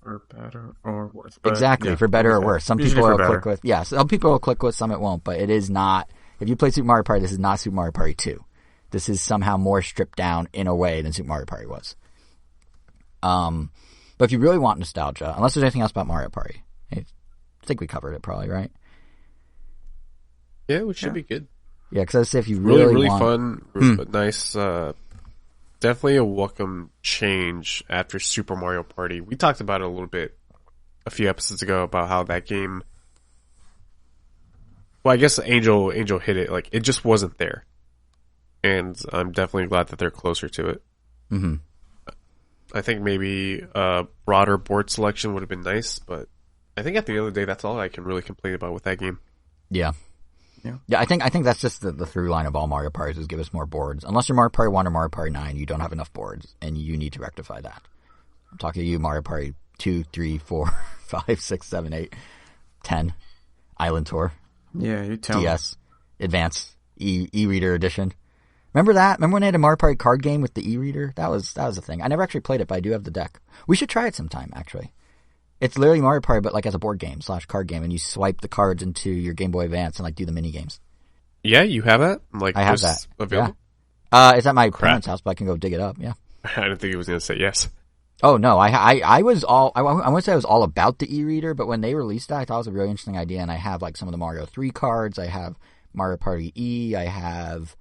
Or better or worse. But exactly, yeah, for better or worse. Some people will click with, some people will click with, some it won't. But it is not, if you play Super Mario Party, this is not Super Mario Party 2. This is somehow more stripped down in a way than Super Mario Party was. But if you really want nostalgia, unless there's anything else about Mario Party, I think we covered it probably, right? Yeah, which should be good. Yeah, because I say if you really fun, but nice, definitely a welcome change after Super Mario Party. We talked about it a little bit a few episodes ago about how that game, well, I guess Angel hit it, like, it just wasn't there. And I'm definitely glad that they're closer to it. Mm-hmm. I think maybe a broader board selection would have been nice, but I think at the end of the day, that's all I can really complain about with that game. Yeah. I think that's just the through line of all Mario Parties is give us more boards. Unless you're Mario Party 1 or Mario Party 9, you don't have enough boards, and you need to rectify that. I'm talking to you, Mario Party 2, 3, 4, 5, 6, 7, 8, 10, Island Tour. Yeah, you tell DS, Advance, e-reader edition. Remember that? Remember when they had a Mario Party card game with the e-reader? That was a thing. I never actually played it, but I do have the deck. We should try it sometime, actually. It's literally Mario Party, but like as a board game / card game, and you swipe the cards into your Game Boy Advance and like do the mini games. Yeah, you have that? Like, I have that. Available? Yeah. It's at my parents' house, but I can go dig it up. Yeah. I didn't think he was going to say yes. Oh no, I was all I want to say I was all about the e-reader, but when they released that, I thought it was a really interesting idea, and I have like some of the Mario 3 cards. I have Mario Party E. I have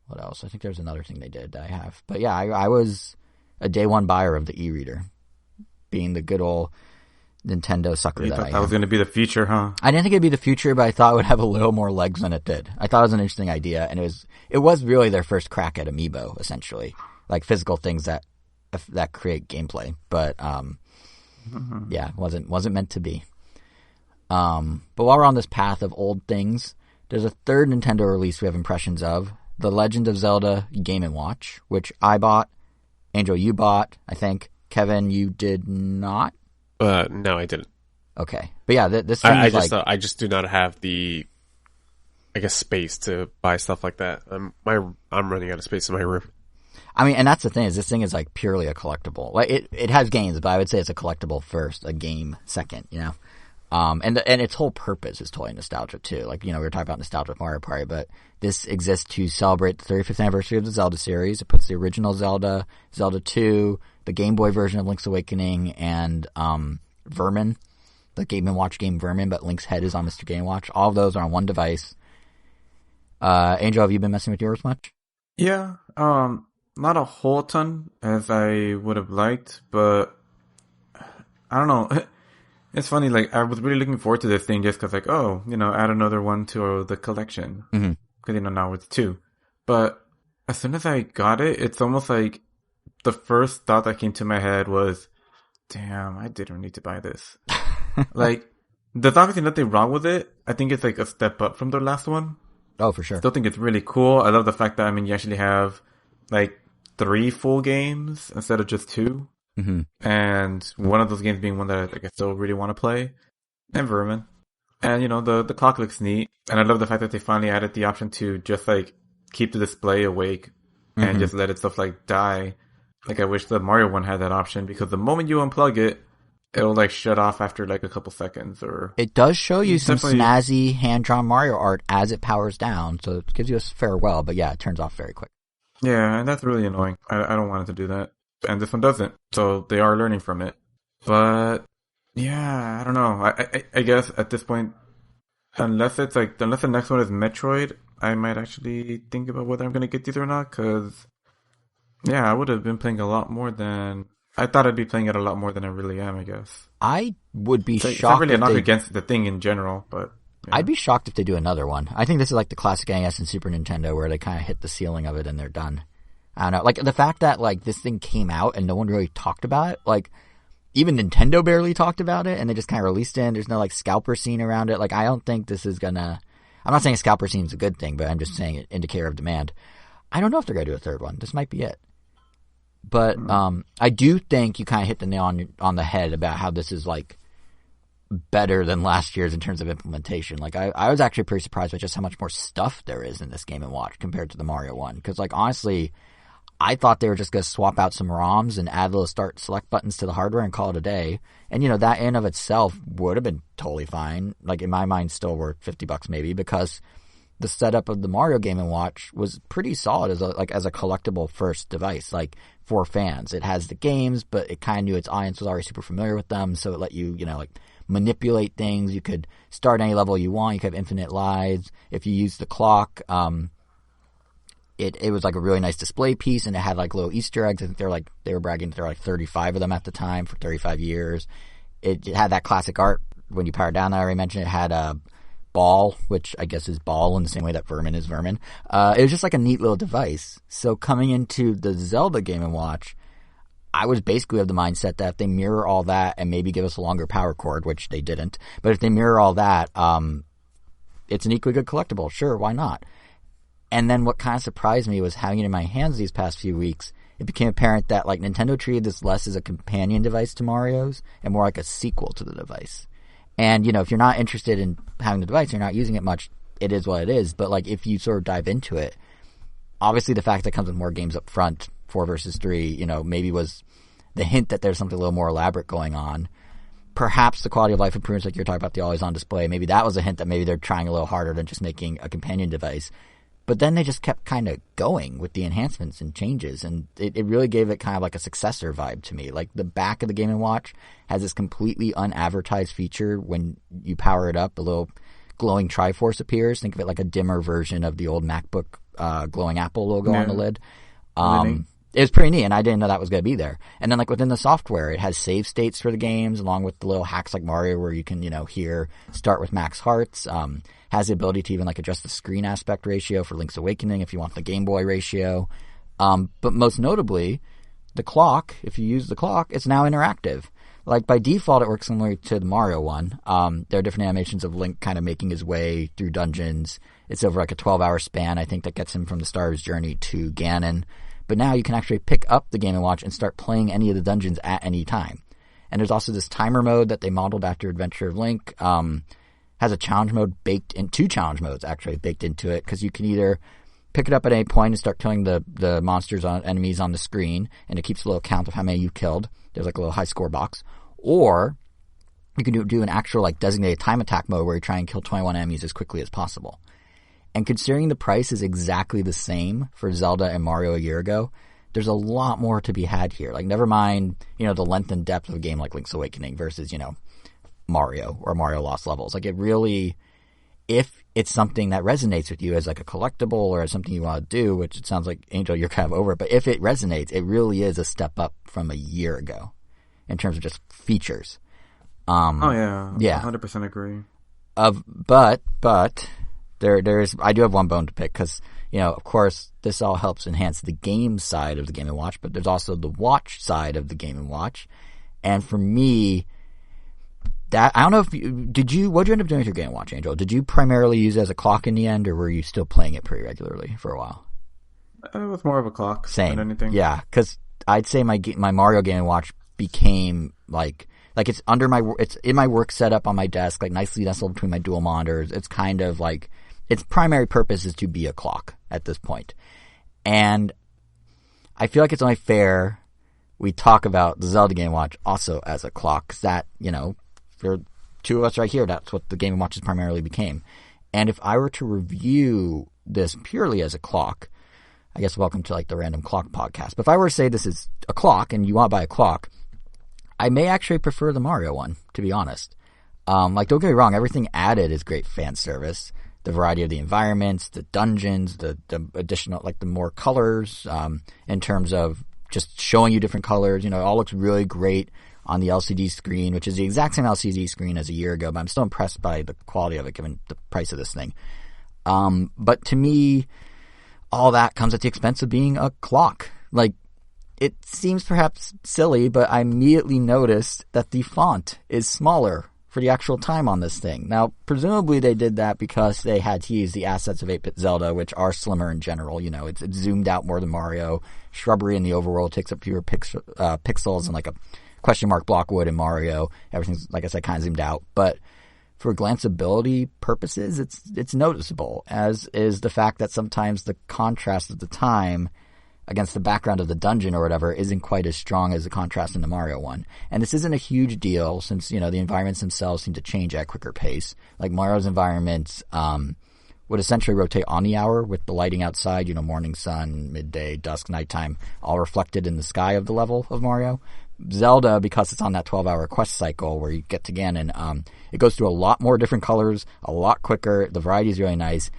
what else? I think there's another thing they did that I have, but yeah, I was a day one buyer of the e-reader, being the good old Nintendo sucker You that thought I that am. was going to be the future, huh? I didn't think it'd be the future, but I thought it would have a little more legs than it did. I thought it was an interesting idea, and it was really their first crack at Amiibo, essentially, like physical things that create gameplay. But yeah, wasn't meant to be. But while we're on this path of old things, there's a third Nintendo release we have impressions of: The Legend of Zelda Game & Watch, which I bought. Angel, you bought, I think. Kevin, you did not. No, I didn't. Okay, but yeah, this thing is like I just do not have the, I guess, space to buy stuff like that. I'm running out of space in my room. I mean, and that's the thing is this thing is like purely a collectible. Like it has games, but I would say it's a collectible first, a game second. You know, and its whole purpose is totally nostalgia too. Like, you know, we were talking about nostalgia with Mario Party, but this exists to celebrate the 35th anniversary of the Zelda series. It puts the original Zelda, Zelda 2, the Game Boy version of Link's Awakening, and Vermin, the Game & Watch game Vermin, but Link's head is on Mr. Game & Watch. All of those are on one device. Angel, have you been messing with yours much? Yeah, not a whole ton as I would have liked, but I don't know. It's funny, like, I was really looking forward to this thing just because, like, oh, you know, add another one to the collection. Mm-hmm. Because, you know, now it's 2. But as soon as I got it, it's almost like the first thought that came to my head was, damn, I didn't need to buy this. Like, there's obviously nothing wrong with it. I think it's like a step up from the last one. Oh, for sure. Still think it's really cool. I love the fact that, I mean, you actually have like 3 full games instead of just 2. Mm-hmm. And one of those games being one that I still really want to play. And Vermin. And, you know, the clock looks neat. And I love the fact that they finally added the option to just like keep the display awake and just let it stuff like die. Like, I wish the Mario one had that option, because the moment you unplug it, it'll like shut off after like a couple seconds. Or it does show you some definitely snazzy hand-drawn Mario art as it powers down, so it gives you a farewell, but yeah, it turns off very quick. Yeah, and that's really annoying. I don't want it to do that. And this one doesn't, so they are learning from it. But yeah, I don't know. I guess at this point, unless the next one is Metroid, I might actually think about whether I'm going to get these or not, because yeah, I would have been playing a lot more than... I thought I'd be playing it a lot more than I really am, I guess. I would be shocked. It's not really a knock against the thing in general, but... Yeah. I'd be shocked if they do another one. I think this is like the classic NES and Super Nintendo where they kind of hit the ceiling of it and they're done. I don't know. Like, the fact that, like, this thing came out and no one really talked about it, like, even Nintendo barely talked about it, and they just kind of released it, and there's no, like, scalper scene around it. Like, I don't think this is gonna... I'm not saying a scalper scene is a good thing, but I'm just saying it indicator of demand. I don't know if they're gonna do a third one. This might be it. But I do think you kind of hit the nail on the head about how this is, like, better than last year's in terms of implementation. Like, I was actually pretty surprised by just how much more stuff there is in this Game & Watch compared to the Mario one. Because, like, honestly, I thought they were just going to swap out some ROMs and add little start select buttons to the hardware and call it a day. And, you know, that in of itself would have been totally fine. Like, in my mind, still worth $50 maybe, because the setup of the Mario Game & Watch was pretty solid as a collectible first device, like, for fans. It has the games, but it kind of knew its audience was already super familiar with them, so it let you, you know, like, manipulate things. You could start any level you want. You could have infinite lives. If you use the clock, it was like a really nice display piece, and it had like little Easter eggs. I think they were bragging that there were like 35 of them at the time for 35 years. It had that classic art when you power down. I already mentioned it had a ball, which I guess is ball in the same way that Vermin is Vermin. It was just like a neat little device. So coming into the Zelda Game & Watch, I was basically of the mindset that if they mirror all that and maybe give us a longer power cord, which they didn't, but if they mirror all that, it's an equally good collectible. Sure, why not? And then what kind of surprised me was having it in my hands these past few weeks. It became apparent that like Nintendo treated this less as a companion device to Mario's and more like a sequel to the device. And, you know, if you're not interested in having the device, you're not using it much, it is what it is. But like if you sort of dive into it, obviously the fact that it comes with more games up front, 4 versus 3, you know, maybe was the hint that there's something a little more elaborate going on. Perhaps the quality of life improvements, like you're talking about the always on display, maybe that was a hint that maybe they're trying a little harder than just making a companion device. But then they just kept kind of going with the enhancements and changes, and it really gave it kind of like a successor vibe to me. Like the back of the Game & Watch has this completely unadvertised feature when you power it up, the little glowing Triforce appears. Think of it like a dimmer version of the old MacBook glowing Apple logo on the lid. It was pretty neat, and I didn't know that was going to be there. And then, like, within the software, it has save states for the games, along with the little hacks like Mario where you can, you know, start with max hearts. Has the ability to even, like, adjust the screen aspect ratio for Link's Awakening if you want the Game Boy ratio. But most notably, the clock, if you use the clock, it's now interactive. Like, by default, it works similar to the Mario one. There are different animations of Link kind of making his way through dungeons. It's over, like, a 12-hour span, I think, that gets him from the start of his journey to Ganon. But now you can actually pick up the Game & Watch and start playing any of the dungeons at any time. And there's also this timer mode that they modeled after Adventure of Link. Has a challenge mode baked in, 2 challenge modes actually baked into it, because you can either pick it up at any point and start killing the monsters enemies on the screen, and it keeps a little count of how many you killed. There's like a little high score box. Or you can do an actual like designated time attack mode where you try and kill 21 enemies as quickly as possible. And considering the price is exactly the same for Zelda and Mario a year ago, there's a lot more to be had here. Like, never mind, you know, the length and depth of a game like Link's Awakening versus, you know, Mario or Mario Lost Levels. Like, it really, if it's something that resonates with you as like a collectible or as something you want to do, which it sounds like, Angel, you're kind of over it, but if it resonates, it really is a step up from a year ago in terms of just features. Yeah, 100% agree. But there's I do have one bone to pick, because, you know, of course, this all helps enhance the game side of the Game & Watch, but there's also the watch side of the Game & Watch. And for me, that, I don't know if what'd you end up doing with your Game & Watch, Angel? Did you primarily use it as a clock in the end, or were you still playing it pretty regularly for a while? It was more of a clock than anything. Yeah, because I'd say my Mario Game & Watch became like it's it's in my work setup on my desk, like nicely nestled between my dual monitors. It's kind of like, its primary purpose is to be a clock at this point. And I feel like it's only fair we talk about the Zelda Game & Watch also as a clock, because that, you know, for 2 of us right here, that's what the Game & Watches primarily became. And if I were to review this purely as a clock, I guess welcome to like the Random Clock podcast, but if I were to say this is a clock and you want to buy a clock, I may actually prefer the Mario one, to be honest. Like, don't get me wrong, everything added is great fan service. The variety of the environments, the dungeons, the additional, like the more colors, in terms of just showing you different colors. You know, it all looks really great on the LCD screen, which is the exact same LCD screen as a year ago, but I'm still impressed by the quality of it given the price of this thing. But to me, all that comes at the expense of being a clock. Like, it seems perhaps silly, but I immediately noticed that the font is smaller for the actual time on this thing. Now, presumably they did that because they had to use the assets of 8-bit Zelda, which are slimmer in general. You know, it's zoomed out more than Mario. Shrubbery in the overworld takes up fewer pixels, and like a question mark block would in Mario. Everything's, like I said, kind of zoomed out. But for glanceability purposes, it's noticeable, as is the fact that sometimes the contrast of the time against the background of the dungeon or whatever isn't quite as strong as the contrast in the Mario one. And this isn't a huge deal, since, you know, the environments themselves seem to change at a quicker pace. Like, Mario's environments would essentially rotate on the hour with the lighting outside, you know, morning sun, midday, dusk, nighttime, all reflected in the sky of the level of Mario. Zelda, because it's on that 12-hour quest cycle where you get to Ganon, it goes through a lot more different colors, a lot quicker. The variety is really nice.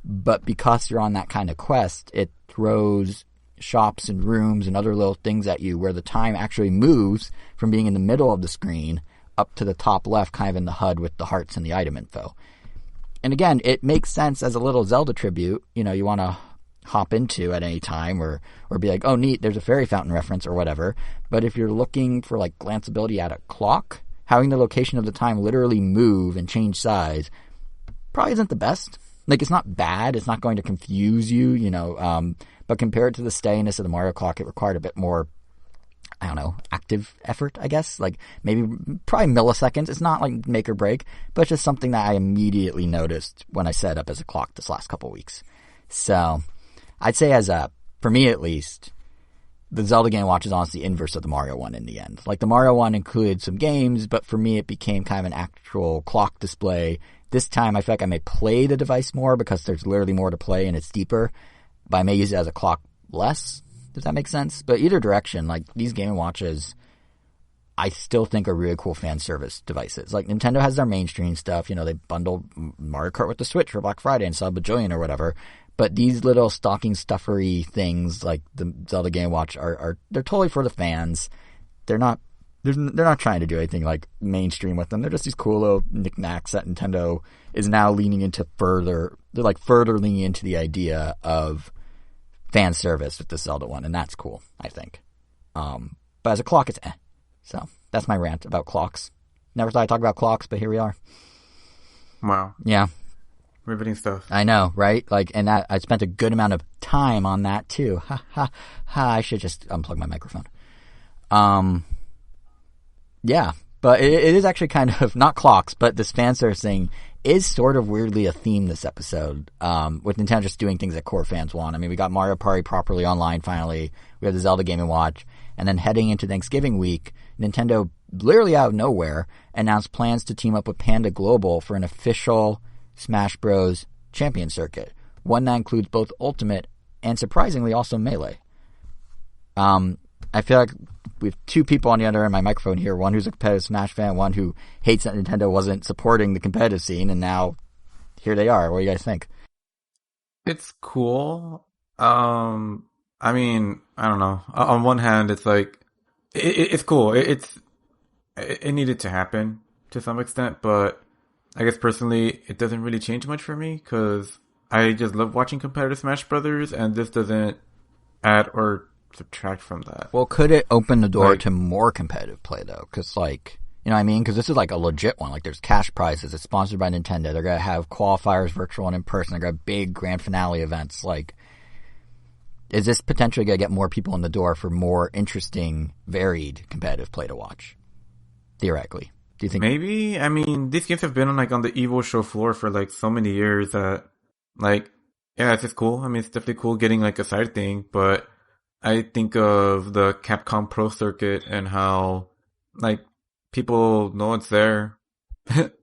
But because you're on that kind of quest, it throws shops and rooms and other little things at you where the time actually moves from being in the middle of the screen up to the top left, kind of in the HUD with the hearts and the item info. And again, it makes sense as a little Zelda tribute. You know, you want to hop into at any time or be like, oh, neat, there's a fairy fountain reference or whatever. But if you're looking for like glanceability at a clock, having the location of the time literally move and change size probably isn't the best. Like, it's not bad. It's not going to confuse you, you know. But compared to the steadiness of the Mario clock, it required a bit more, I don't know, active effort, I guess. Like, probably milliseconds. It's not like make or break, but it's just something that I immediately noticed when I set up as a clock this last couple weeks. So, I'd say for me at least, the Zelda Game & Watch is honestly the inverse of the Mario one in the end. Like, the Mario one included some games, but for me it became kind of an actual clock display. This time I feel like I may play the device more because there's literally more to play and it's deeper, but I may use it as a clock less. Does that make sense? But either direction, like, these Game & Watches, I still think are really cool fan service devices. Like, Nintendo has their mainstream stuff. You know, they bundled Mario Kart with the Switch for Black Friday and saw a bajillion or whatever. But these little stocking stuffery things like the Zelda Game & Watch they're totally for the fans. They're not trying to do anything like mainstream with them. They're just these cool little knickknacks that Nintendo is now leaning into further. They're like further leaning into the idea of fan service with the Zelda one, and that's cool, I think. But as a clock, it's eh. So that's my rant about clocks. Never thought I'd talk about clocks, but here we are. Wow. Yeah. Riveting stuff. I know, right? Like, and that I spent a good amount of time on that too. Ha ha ha! I should just unplug my microphone. Yeah, but it is actually kind of not clocks, but this fan service thing is sort of weirdly a theme this episode. With Nintendo just doing things that core fans want. I mean, we got Mario Party properly online finally. We have the Zelda Game & Watch, and then heading into Thanksgiving week, Nintendo literally out of nowhere announced plans to team up with Panda Global for an official Smash Bros. Champion circuit, one that includes both Ultimate and surprisingly also Melee. I feel like we have two people on the other end of my microphone here, one who's a competitive Smash fan, one who hates that Nintendo wasn't supporting the competitive scene, and now here they are. What do you guys think? It's cool. I mean, I don't know. On one hand, it's like, it's cool. It needed to happen to some extent, but I guess personally, it doesn't really change much for me because I just love watching competitive Smash Brothers, and this doesn't add or subtract from that. Well, could it open the door to more competitive play though? Because, like, you know what I mean? Because this is like a legit one. Like, there's cash prizes. It's sponsored by Nintendo. They're gonna have qualifiers, virtual and in person. They're gonna have big grand finale events. Like, is this potentially gonna get more people in the door for more interesting, varied competitive play to watch? Theoretically. Do you think? Maybe. I mean, these games have been on the Evo show floor for like so many years that, like, yeah, it's just cool. I mean, it's definitely cool getting like a side thing, but I think of the Capcom Pro Circuit and how, like, people know it's there.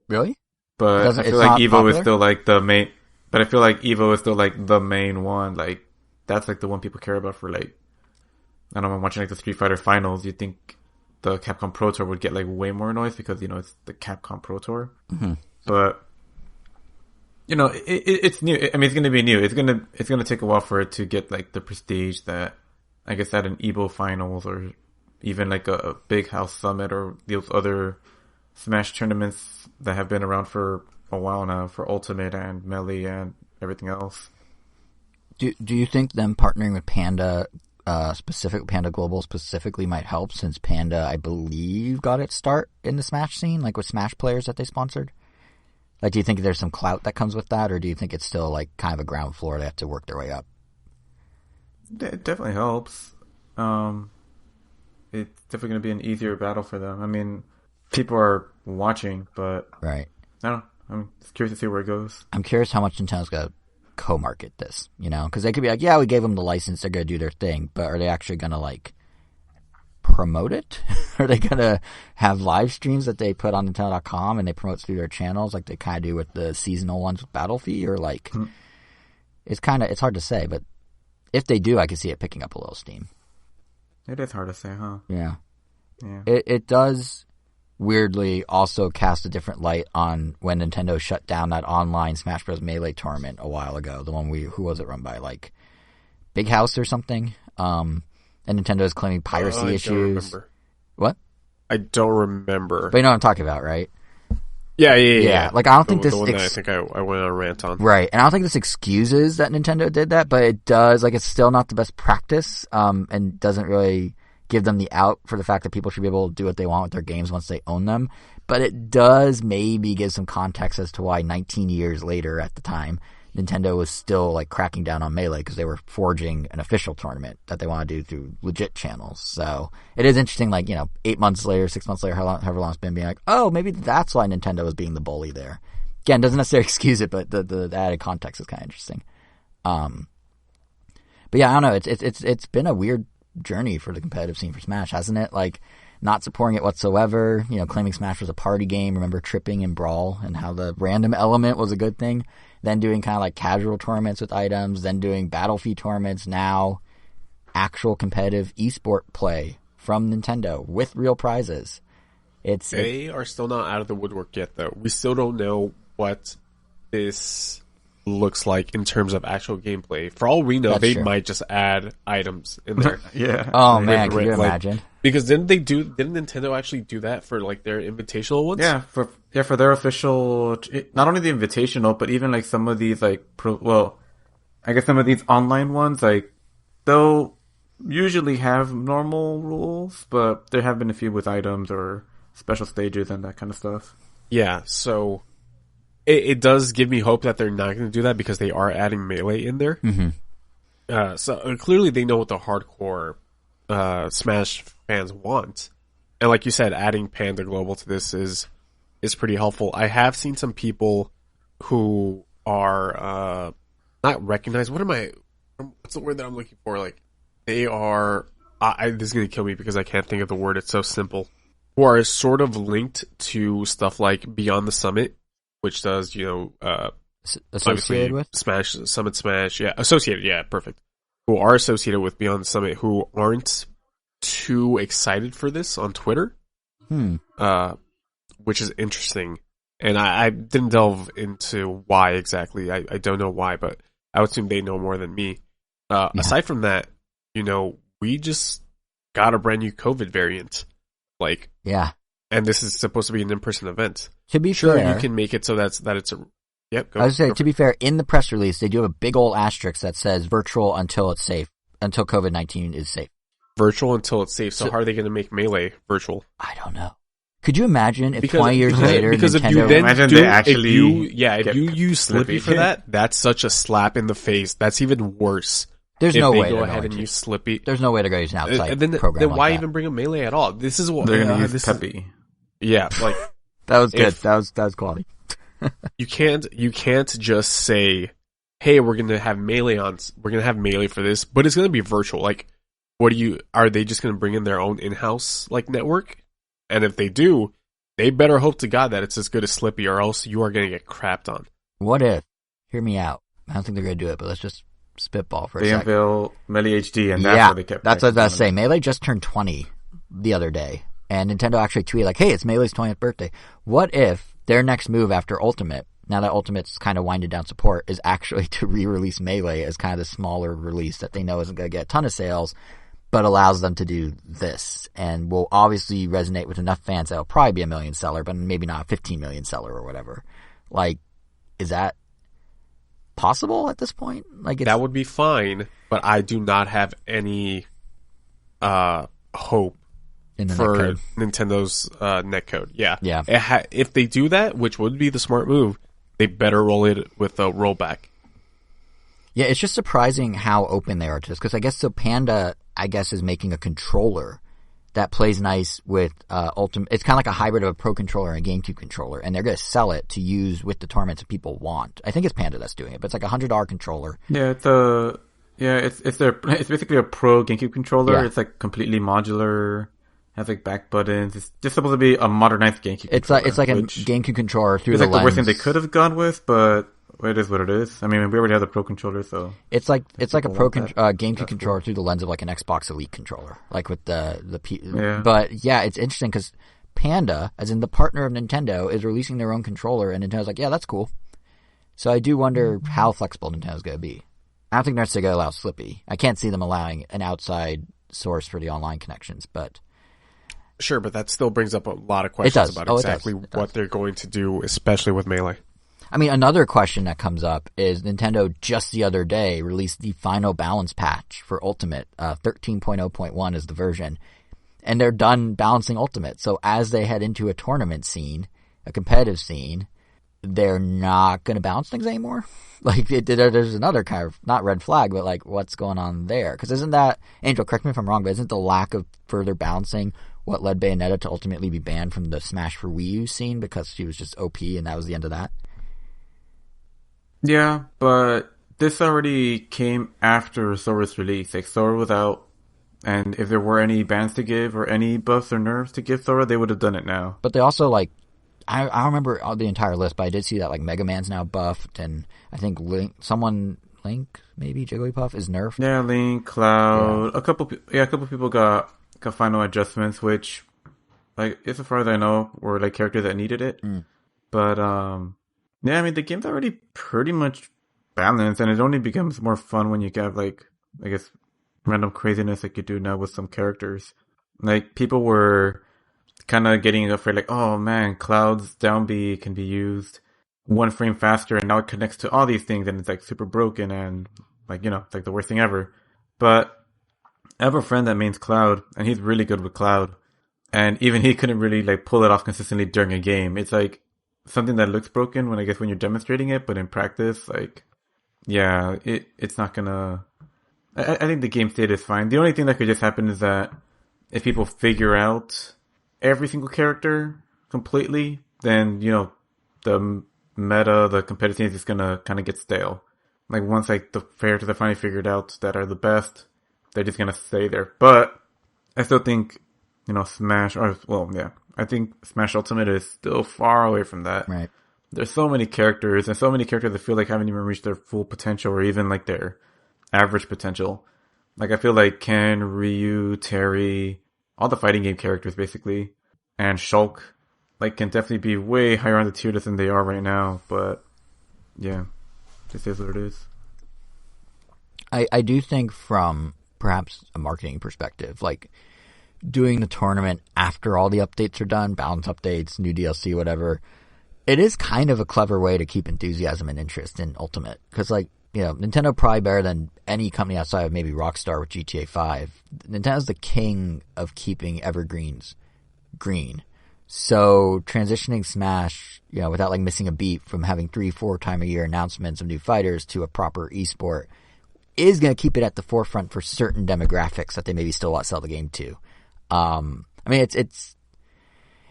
Really? But I feel like Evo is still like the main. But I feel like Evo is still like the main one. Like, that's like the one people care about for, like, I don't know, watching like the Street Fighter finals. You think the Capcom Pro Tour would get like way more noise because, you know, it's the Capcom Pro Tour. Mm-hmm. But, you know, it's new. I mean, it's going to be new. It's going to take a while for it to get like the prestige that, I guess, at an Evo finals or even like a Big House Summit or those other Smash tournaments that have been around for a while now for Ultimate and Melee and everything else. Do you think them partnering with Panda Global specifically might help, since Panda, I believe, got its start in the Smash scene, like with Smash players that they sponsored? Like, do you think there's some clout that comes with that, or do you think it's still like kind of a ground floor they have to work their way up? It definitely helps. It's definitely going to be an easier battle for them. I mean, people are watching, but right. I don't know. I'm just curious to see where it goes. I'm curious how much Nintendo's going to co-market this, you know? Because they could be like, yeah, we gave them the license, they're going to do their thing, but are they actually going to, like, promote it? Are they going to have live streams that they put on Nintendo.com and they promote through their channels like they kind of do with the seasonal ones with Battlefield? Or, like, it's hard to say, but if they do, I can see it picking up a little steam. It is hard to say, huh? Yeah. Yeah. It does weirdly also cast a different light on when Nintendo shut down that online Smash Bros. Melee tournament a while ago. The one who was it run by? Like, Big House or something? And Nintendo is claiming piracy issues. Don't remember. What? I don't remember. But you know what I'm talking about, right? Yeah. Like, I don't think the this... one that I think I went on a rant on. Right, and I don't think this excuses that Nintendo did that, but it does, like, it's still not the best practice, and doesn't really give them the out for the fact that people should be able to do what they want with their games once they own them. But it does maybe give some context as to why 19 years later at the time, Nintendo was still, like, cracking down on Melee because they were forging an official tournament that they want to do through legit channels. So it is interesting, like, 8 months later, 6 months later, however long it's been, being like, oh, maybe that's why Nintendo was being the bully there. Again, doesn't necessarily excuse it, but the added context is kind of interesting. But yeah, I don't know. It's been a weird journey for the competitive scene for Smash, hasn't it? Like, not supporting it whatsoever, claiming Smash was a party game. Remember tripping in Brawl and how the random element was a good thing. Then doing kind of like casual tournaments with items, then doing Battlefield tournaments, now actual competitive esport play from Nintendo with real prizes. They are still not out of the woodwork yet, though. We still don't know what this looks like in terms of actual gameplay. For all we know, That's they true. might just add items in there. Yeah. Oh man, can you imagine? Because didn't Nintendo actually do that for like their invitational ones? Yeah, for their official, not only the invitational, but even like some of these like I guess some of these online ones, like they'll usually have normal rules, but there have been a few with items or special stages and that kind of stuff. Yeah, so it does give me hope that they're not going to do that because they are adding Melee in there. Mm-hmm. So clearly they know what the hardcore Smash fans want. And like you said, adding Panda Global to this is pretty helpful. I have seen some people who are not recognized. What's the word that I'm looking for? Like, they are... this is going to kill me because I can't think of the word. It's so simple. Who are sort of linked to stuff like Beyond the Summit, which does, Associated with? Summit Smash. Yeah, associated. Yeah, perfect. Who are associated with Beyond the Summit, who aren't too excited for this on Twitter. Which is interesting. And I didn't delve into why exactly. I don't know why, but I would assume they know more than me. Aside from that, we just got a brand new COVID variant. Like, yeah. And this is supposed to be an in-person event. To be sure, fair, you can make it so that it's a... Yep, go. I was going to say, to be fair, in the press release, they do have a big old asterisk that says virtual until it's safe, until COVID-19 is safe. Virtual until it's safe. So how are they going to make Melee virtual? I don't know. Could you imagine if 20 years later, because Nintendo... if you then imagine do, they actually if you use Slippy for that, that's such a slap in the face. That's even worse. There's if no they way go they're ahead going and to. use Slippy. There's no way to go use an outside then program like why that. even bring a Melee at all? This is what they're going to use Peppy. Yeah, like that was good. That was quality. you can't just say, "Hey, we're gonna have Melee for this," but it's gonna be virtual. Like, are they just gonna bring in their own in-house like network? And if they do, they better hope to God that it's as good as Slippy, or else you are gonna get crapped on. What if? Hear me out. I don't think they're gonna do it, but let's just spitball for a they second. unveil Melee HD, and that's what they kept. That's what I was about to say. Melee just turned 20 the other day, and Nintendo actually tweeted like, "Hey, it's Melee's 20th birthday." What if their next move after Ultimate, now that Ultimate's kind of winded down support, is actually to re-release Melee as kind of the smaller release that they know isn't going to get a ton of sales, but allows them to do this, and will obviously resonate with enough fans that it'll probably be a million seller, but maybe not a 15 million seller or whatever. Like, is that possible at this point? Like, that would be fine, but I do not have any hope in the for Nintendo's netcode. Yeah. Yeah. If they do that, which would be the smart move, they better roll it with a rollback. Yeah, it's just surprising how open they are to this, because I guess so Panda, is making a controller that plays nice with Ultimate. It's kind of like a hybrid of a Pro controller and a GameCube controller, and they're going to sell it to use with the tournaments that people want. I think it's Panda that's doing it, but it's like a $100 controller. Yeah, it's basically a Pro GameCube controller. Yeah. It's like completely modular, has like back buttons. It's just supposed to be a modernized GameCube. It's like a GameCube controller through the lens. It's like the worst thing they could have gone with, but it is what it is. I mean, we already have the Pro controller, so it's like a Pro GameCube controller through the lens of like an Xbox Elite controller, like with yeah. But yeah, it's interesting because Panda, as in the partner of Nintendo, is releasing their own controller, and Nintendo's like, yeah, that's cool. So I do wonder how flexible Nintendo's going to be. I don't think they're necessarily going to allow Slippy. I can't see them allowing an outside source for the online connections, but Sure, but that still brings up a lot of It questions does. about Oh, exactly it does. what they're going to do, especially with Melee. I mean, another question that comes up is Nintendo just the other day released the final balance patch for Ultimate. 13.0.1 is the version. And they're done balancing Ultimate. So as they head into a tournament scene, a competitive scene, they're not going to balance things anymore? Like, there's another kind of, not red flag, but like, what's going on there? Because isn't that, Angel, correct me if I'm wrong, but isn't the lack of further balancing what led Bayonetta to ultimately be banned from the Smash for Wii U scene because she was just OP and that was the end of that? Yeah, but this already came after Sora's release. Like, Sora was out, and if there were any bans to give or any buffs or nerfs to give Sora, they would have done it now. But they also, like, I don't remember the entire list, but I did see that, like, Mega Man's now buffed, and I think Link, maybe, Jigglypuff, is nerfed. Yeah, Link, Cloud, a couple people got final adjustments, which, like, as far as I know, were, like, characters that needed it. But, yeah, I mean, the game's already pretty much balanced, and it only becomes more fun when you get, like, I guess, random craziness like you do now with some characters. Like, people were kind of getting afraid, like, oh man, Cloud's down B can be used 1 frame faster, and now it connects to all these things, and it's, like, super broken, and, like, you know, it's, like, the worst thing ever. But I have a friend that mains Cloud, and he's really good with Cloud. And even he couldn't really, like, pull it off consistently during a game. It's, like, something that looks broken when you're demonstrating it, but in practice, like, yeah, it's not gonna... I think the game state is fine. The only thing that could just happen is that if people figure out every single character completely, then, you know, the meta, the competitive scene is just gonna kind of get stale. Like, once, like, the characters are finally figured out that are the best, they're just gonna stay there. But I still think, you know, I think Smash Ultimate is still far away from that. Right. There's so many characters, and so many characters that feel like haven't even reached their full potential, or even, like, their average potential. Like, I feel like Ken, Ryu, Terry, all the fighting game characters, basically, and Shulk, like, can definitely be way higher on the tier list than they are right now, but, yeah, this is what it is. I do think from perhaps a marketing perspective, like, doing the tournament after all the updates are done, balance updates, new DLC, whatever, it is kind of a clever way to keep enthusiasm and interest in Ultimate. Because, like, you know, Nintendo probably better than any company outside of maybe Rockstar with GTA 5. Nintendo's the king of keeping evergreens green. So transitioning Smash, you know, without, like, missing a beat from having 3-4 time a year announcements of new fighters to a proper esport is going to keep it at the forefront for certain demographics that they maybe still want to sell the game to. I mean,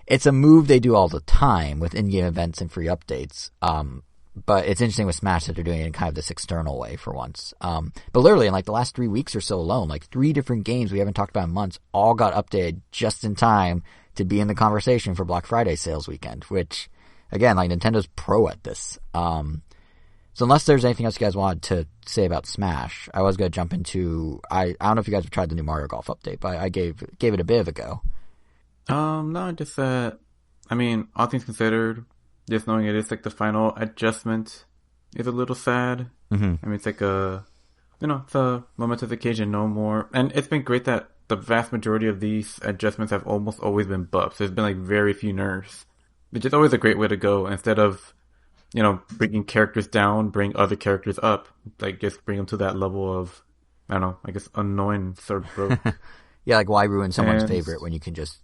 it's a move they do all the time with in-game events and free updates. But it's interesting with Smash that they're doing it in kind of this external way for once. But literally in, like, the last 3 weeks or so alone, like, 3 different games we haven't talked about in months all got updated just in time to be in the conversation for Black Friday sales weekend, which, again, like, Nintendo's pro at this. So unless there's anything else you guys wanted to say about Smash, I was going to jump into, I don't know if you guys have tried the new Mario Golf update, but I gave it a bit of a go. No, just that, I mean, all things considered, just knowing it is, like, the final adjustment is a little sad. I mean, it's like it's a momentous occasion, no more. And it's been great that the vast majority of these adjustments have almost always been buffs. There's been, like, very few nerfs, which is always a great way to go. Instead of, you know, bringing characters down, bring other characters up. Like, just bring them to that level of, I don't know, I guess, annoyance or growth. Yeah, like, why ruin someone's favorite when you can just,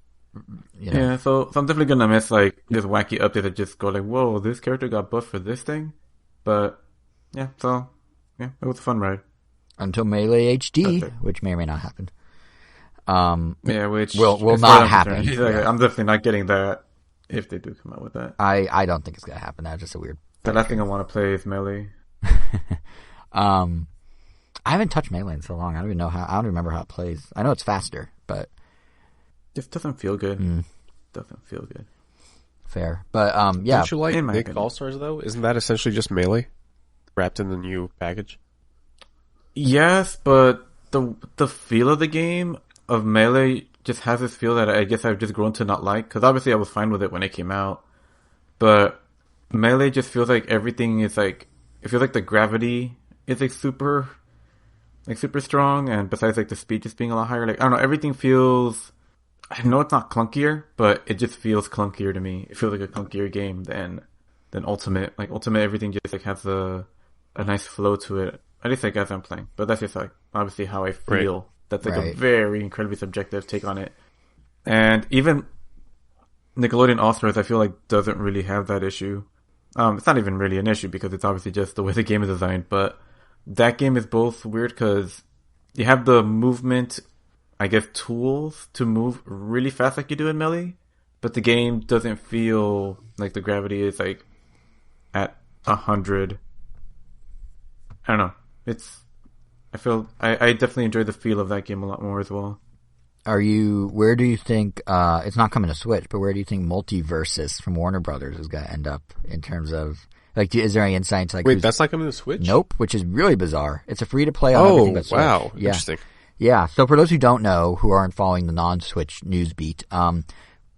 you know. Yeah, so I'm definitely gonna miss, like, this wacky update that just go like, whoa, this character got buffed for this thing? But, yeah, so, yeah, it was a fun ride. Until Melee HD, which may or may not happen. Yeah, which will not happen. Like, I'm definitely not getting that if they do come out with that. I don't think it's gonna happen. That's just a weird. The last thing I want to play is Melee. I haven't touched Melee in so long. I don't remember how it plays. I know it's faster, but just doesn't feel good. Doesn't feel good. Fair, but yeah. Don't you like Nick All-Stars though? Isn't that essentially just Melee wrapped in the new package? Yes, but the feel of the game of Melee just has this feel that I guess I've just grown to not like. Because obviously I was fine with it when it came out, but Melee just feels like everything is like, it feels like the gravity is like super strong, and besides like the speed just being a lot higher, like, I don't know, everything feels, I know it's not clunkier, but it just feels clunkier to me. It feels like a clunkier game than Ultimate. Like Ultimate, everything just like has a nice flow to it. At least like as I'm playing, but that's just like obviously how I feel. Right. That's like a very incredibly subjective take on it. And even Nickelodeon All-Stars, I feel like doesn't really have that issue. It's not even really an issue because it's obviously just the way the game is designed. But that game is both weird because you have the movement, I guess, tools to move really fast like you do in Melee, but the game doesn't feel like the gravity is like at 100. I don't know. I definitely enjoy the feel of that game a lot more as well. Where do you think, it's not coming to Switch, but where do you think Multiversus from Warner Brothers is going to end up in terms of, like, is there any insight into, like, wait, that's not coming to Switch? Nope, which is really bizarre. It's a free to play on everything but Switch. Wow. Yeah. Interesting. Yeah. So for those who don't know, who aren't following the non-Switch news beat,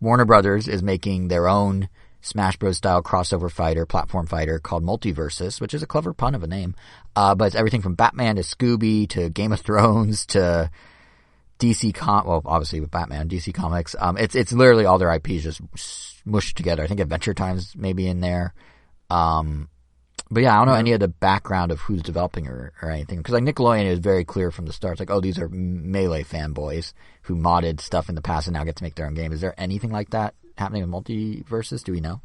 Warner Brothers is making their own Smash Bros. Style crossover fighter, platform fighter called Multiversus, which is a clever pun of a name. But it's everything from Batman to Scooby to Game of Thrones to obviously with Batman, DC Comics. It's literally all their IPs just smushed together. I think Adventure Time's maybe in there. But yeah, I don't know any of the background of who's developing or anything. Because like Nickelodeon is very clear from the start. It's like, oh, these are Melee fanboys who modded stuff in the past and now get to make their own game. Is there anything like that happening with Multiversus? Do we know?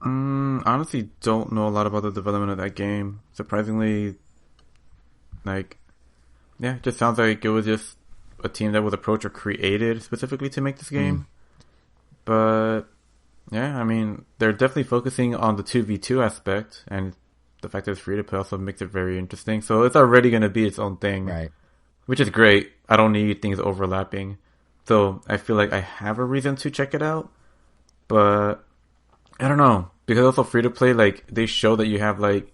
Honestly, don't know a lot about the development of that game. Surprisingly, like, yeah, it just sounds like it was just a team that was approached or created specifically to make this game. But yeah, I mean, they're definitely focusing on the 2v2 aspect, and the fact that it's free to play also makes it very interesting. So it's already going to be its own thing, right? Which is great. I don't need things overlapping. So I feel like I have a reason to check it out, but I don't know. Because also free to play, like, they show that you have, like,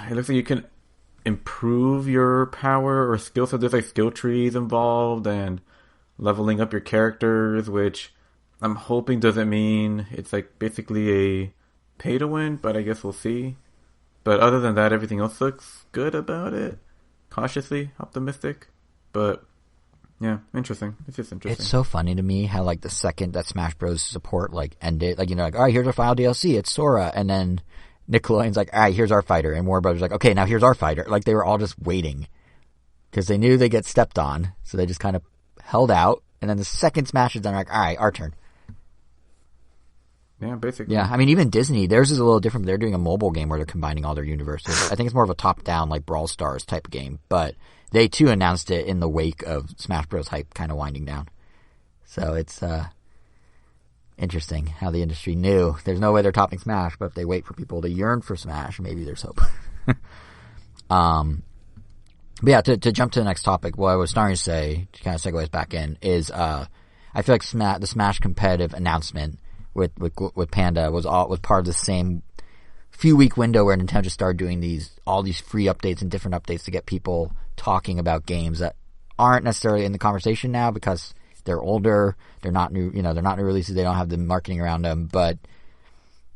it looks like you can improve your power or skill. So there's, like, skill trees involved and leveling up your characters, which I'm hoping doesn't mean it's, like, basically a pay to win, but I guess we'll see. But other than that, everything else looks good about it. Cautiously optimistic, but yeah, interesting. It's just interesting. It's so funny to me how, like, the second that Smash Bros. Support, like, ended, like, you know, like, all right, here's our final DLC, it's Sora, and then Nickelodeon's like, all right, here's our fighter, and Warner Brothers like, okay, now here's our fighter. Like, they were all just waiting because they knew they'd get stepped on, so they just kind of held out, and then the second Smash is done, like, all right, our turn. Yeah, basically. Yeah, I mean, even Disney, theirs is a little different. They're doing a mobile game where they're combining all their universes. I think it's more of a top-down, like, Brawl Stars type game, but they, too, announced it in the wake of Smash Bros. Hype kind of winding down. So it's interesting how the industry knew. There's no way they're topping Smash, but if they wait for people to yearn for Smash, maybe there's hope. But yeah, to jump to the next topic, what I was starting to say, to kind of segues back in, is I feel like the Smash competitive announcement with Panda was part of the same few-week window where Nintendo just started doing all these free updates and different updates to get people talking about games that aren't necessarily in the conversation now because they're older, they're not new releases, they don't have the marketing around them. But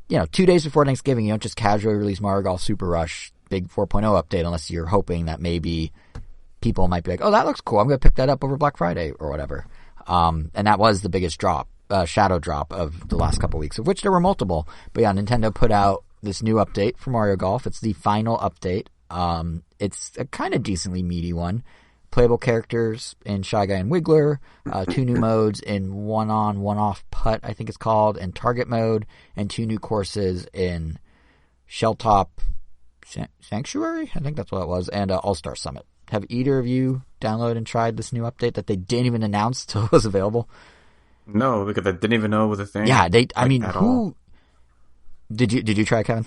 2 days before Thanksgiving, you don't just casually release Mario Golf Super Rush big 4.0 update unless you're hoping that maybe people might be like, oh, that looks cool, I'm going to pick that up over Black Friday or whatever. And that was the biggest shadow drop of the last couple weeks, of which there were multiple. But yeah, Nintendo put out this new update for Mario Golf. It's the final update. It's a kind of decently meaty one. Playable characters in Shy Guy and Wiggler, 2 new modes in one-on, one-off putt, I think it's called, and target mode, and 2 new courses in Shelltop Sanctuary, I think that's what it was, and All-Star Summit. Have either of you downloaded and tried this new update that they didn't even announce till it was available? No, because I didn't even know it was a thing. Yeah, who... Did you try it, Kevin?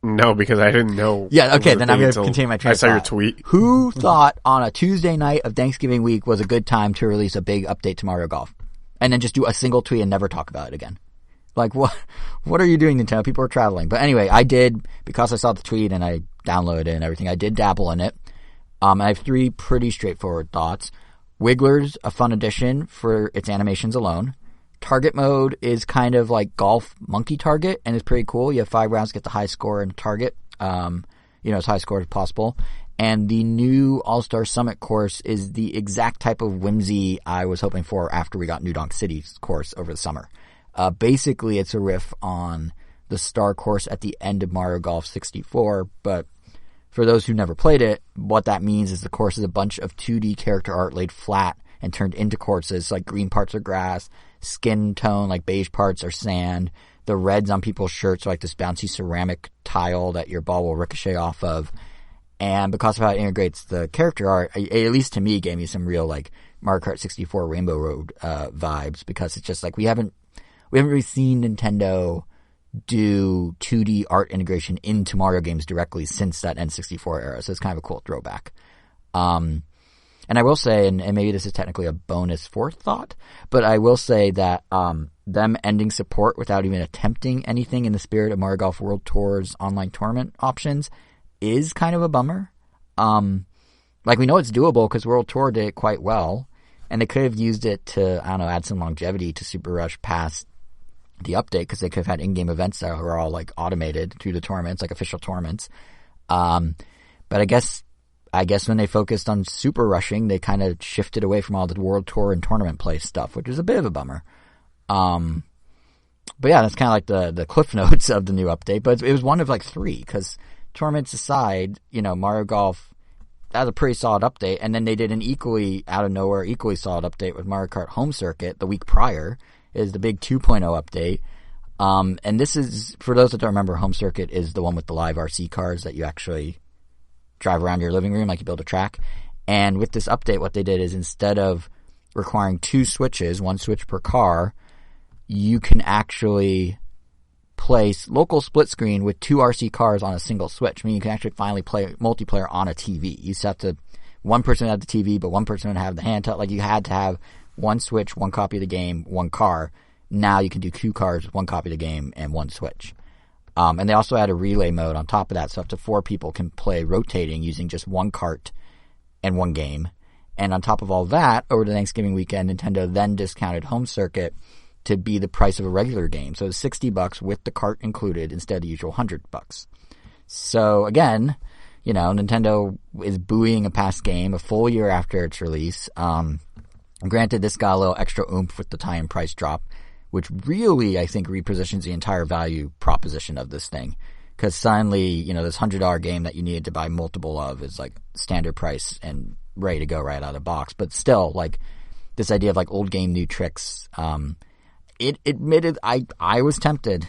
No, because I didn't know. Yeah, okay, then I'm going to continue my train of thought. I saw your tweet. Who thought on a Tuesday night of Thanksgiving week was a good time to release a big update to Mario Golf? And then just do a single tweet and never talk about it again? Like, what are you doing, Nintendo? People are traveling. But anyway, I did, because I saw the tweet and I downloaded it and everything, I did dabble in it. I have 3 pretty straightforward thoughts. Wiggler's a fun addition for its animations alone. Target mode is kind of like golf monkey target, and it's pretty cool. You have 5 rounds to get the high score and target, as high score as possible. And the new All-Star Summit course is the exact type of whimsy I was hoping for after we got New Donk City's course over the summer. Basically, it's a riff on the star course at the end of Mario Golf 64, but for those who never played it, what that means is the course is a bunch of 2D character art laid flat and turned into courses, like green parts are grass, skin tone, like beige parts are sand, the reds on people's shirts are like this bouncy ceramic tile that your ball will ricochet off of. And because of how it integrates the character art, at least to me, gave me some real like Mario Kart 64 Rainbow Road vibes, because it's just like we haven't really seen Nintendo do 2D art integration into Mario games directly since that N64 era. So it's kind of a cool throwback. And I will say, and maybe this is technically a bonus forethought, but I will say that them ending support without even attempting anything in the spirit of Mario Golf World Tour's online tournament options is kind of a bummer. Like, we know it's doable because World Tour did it quite well, and they could have used it to, I don't know, add some longevity to Super Rush past the update, because they could have had in-game events that were all like automated through the tournaments, like official tournaments. But I guess when they focused on Super Rushing, they kind of shifted away from all the World Tour and tournament play stuff, which is a bit of a bummer. But yeah, that's kind of like the cliff notes of the new update, but it was one of like three, because tournaments aside, you know, Mario Golf, that was a pretty solid update. And then they did an equally, out of nowhere, equally solid update with Mario Kart Home Circuit the week prior, is the big 2.0 update. And this is, for those that don't remember, Home Circuit is the one with the live RC cars that you actually drive around your living room like you build a track. And with this update, what they did is, instead of requiring 2 switches, 1 switch per car, you can actually place local split screen with 2 RC cars on a single switch. I mean, you can actually finally play multiplayer on a TV. You used to have to, one person would have the TV, but one person would have the handheld. Like, you had to have 1 switch, 1 copy of the game, 1 car. Now you can do 2 cars with 1 copy of the game and 1 switch. And they also had a relay mode on top of that, so up to 4 people can play rotating using just 1 cart and 1 game. And on top of all that, over the Thanksgiving weekend, Nintendo then discounted Home Circuit to be the price of a regular game. So it's $60 with the cart included instead of the usual $100. So again, you know, Nintendo is buoying a past game a full year after its release. Granted, this got a little extra oomph with the tie-in price drop, which really, I think, repositions the entire value proposition of this thing. Because suddenly, you know, this $100 game that you needed to buy multiple of is like standard price and ready to go right out of the box. But still, like, this idea of like old game, new tricks, it admitted, I was tempted.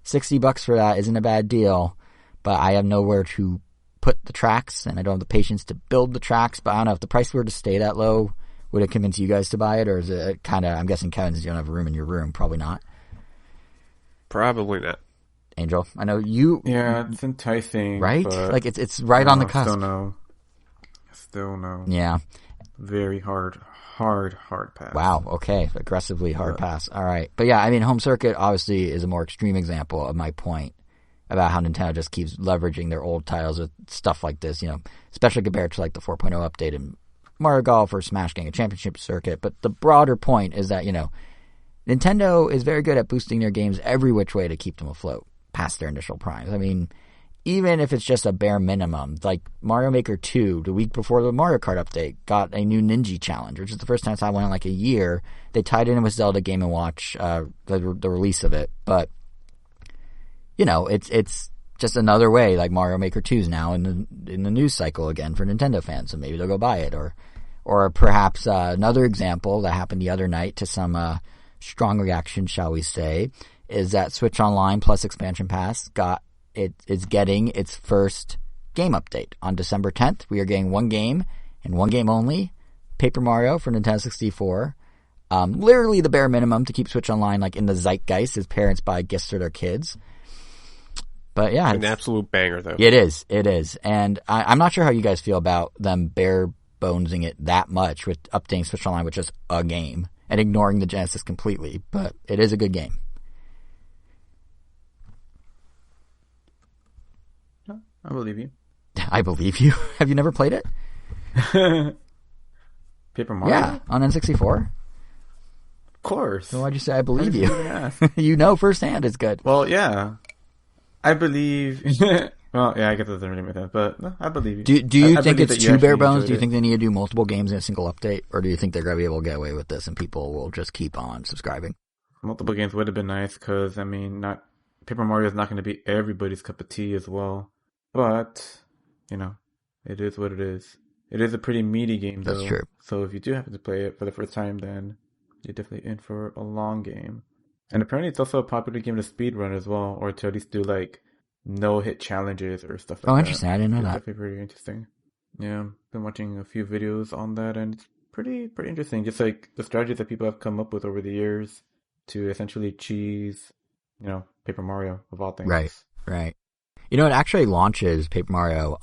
$60 for that isn't a bad deal, but I have nowhere to put the tracks, and I don't have the patience to build the tracks. But I don't know, if the price were to stay that low, would it convince you guys to buy it? Or is it kind of, I'm guessing, Kevin, since you don't have room in your room, probably not. Probably not. Angel, I know you. Yeah, it's enticing, right? But like it's right on the cusp. Still no. Yeah. Very hard pass. Wow. Okay. Aggressively hard pass. All right. But yeah, I mean, Home Circuit obviously is a more extreme example of my point about how Nintendo just keeps leveraging their old titles with stuff like this, you know, especially compared to like the 4.0 update in Mario Golf or Smash getting a championship circuit. But the broader point is that, you know, Nintendo is very good at boosting their games every which way to keep them afloat past their initial primes. I mean, even if it's just a bare minimum, like Mario Maker 2, the week before the Mario Kart update, got a new Ninja Challenge, which is the first time I went in like a year. They tied it in with Zelda Game & Watch, the release of it. But, you know, it's just another way, like Mario Maker 2 is now in the news cycle again for Nintendo fans, so maybe they'll go buy it. Or perhaps another example that happened the other night to some strong reaction, shall we say, is that Switch Online Plus Expansion Pass is getting its first game update. On December 10th, we are getting 1 game, and 1 game only, Paper Mario for Nintendo 64. Literally the bare minimum to keep Switch Online like in the zeitgeist as parents buy gifts for their kids. But yeah. An absolute banger, though. It is. And I'm not sure how you guys feel about them bare bonesing it that much with updating Switch Online with just a game and ignoring the Genesis completely, but it is a good game. I believe you. I believe you. Have you never played it? Paper Mario? Yeah, on N64. Of course. So why'd you say I believe you? You know firsthand it's good. Well, yeah. I believe Well, yeah, I guess that doesn't really make sense, but no, I believe you. Do you I think believe it's that you too bare actually bones? enjoyed Do you it. think they need to do multiple games in a single update, or do you think they're going to be able to get away with this and people will just keep on subscribing? Multiple games would have been nice because, I mean, not Paper Mario is not going to be everybody's cup of tea as well. But, you know, it is what it is. It is a pretty meaty game, though. That's true. So if you do happen to play it for the first time, then you're definitely in for a long game. And apparently it's also a popular game to speedrun as well, or to at least do, like, no-hit challenges or stuff like that. Oh, interesting. I didn't know It's that. definitely pretty interesting. Yeah, been watching a few videos on that, and it's pretty interesting. Just like the strategies that people have come up with over the years to essentially cheese, Paper Mario of all things. Right. You know, it actually launches Paper Mario.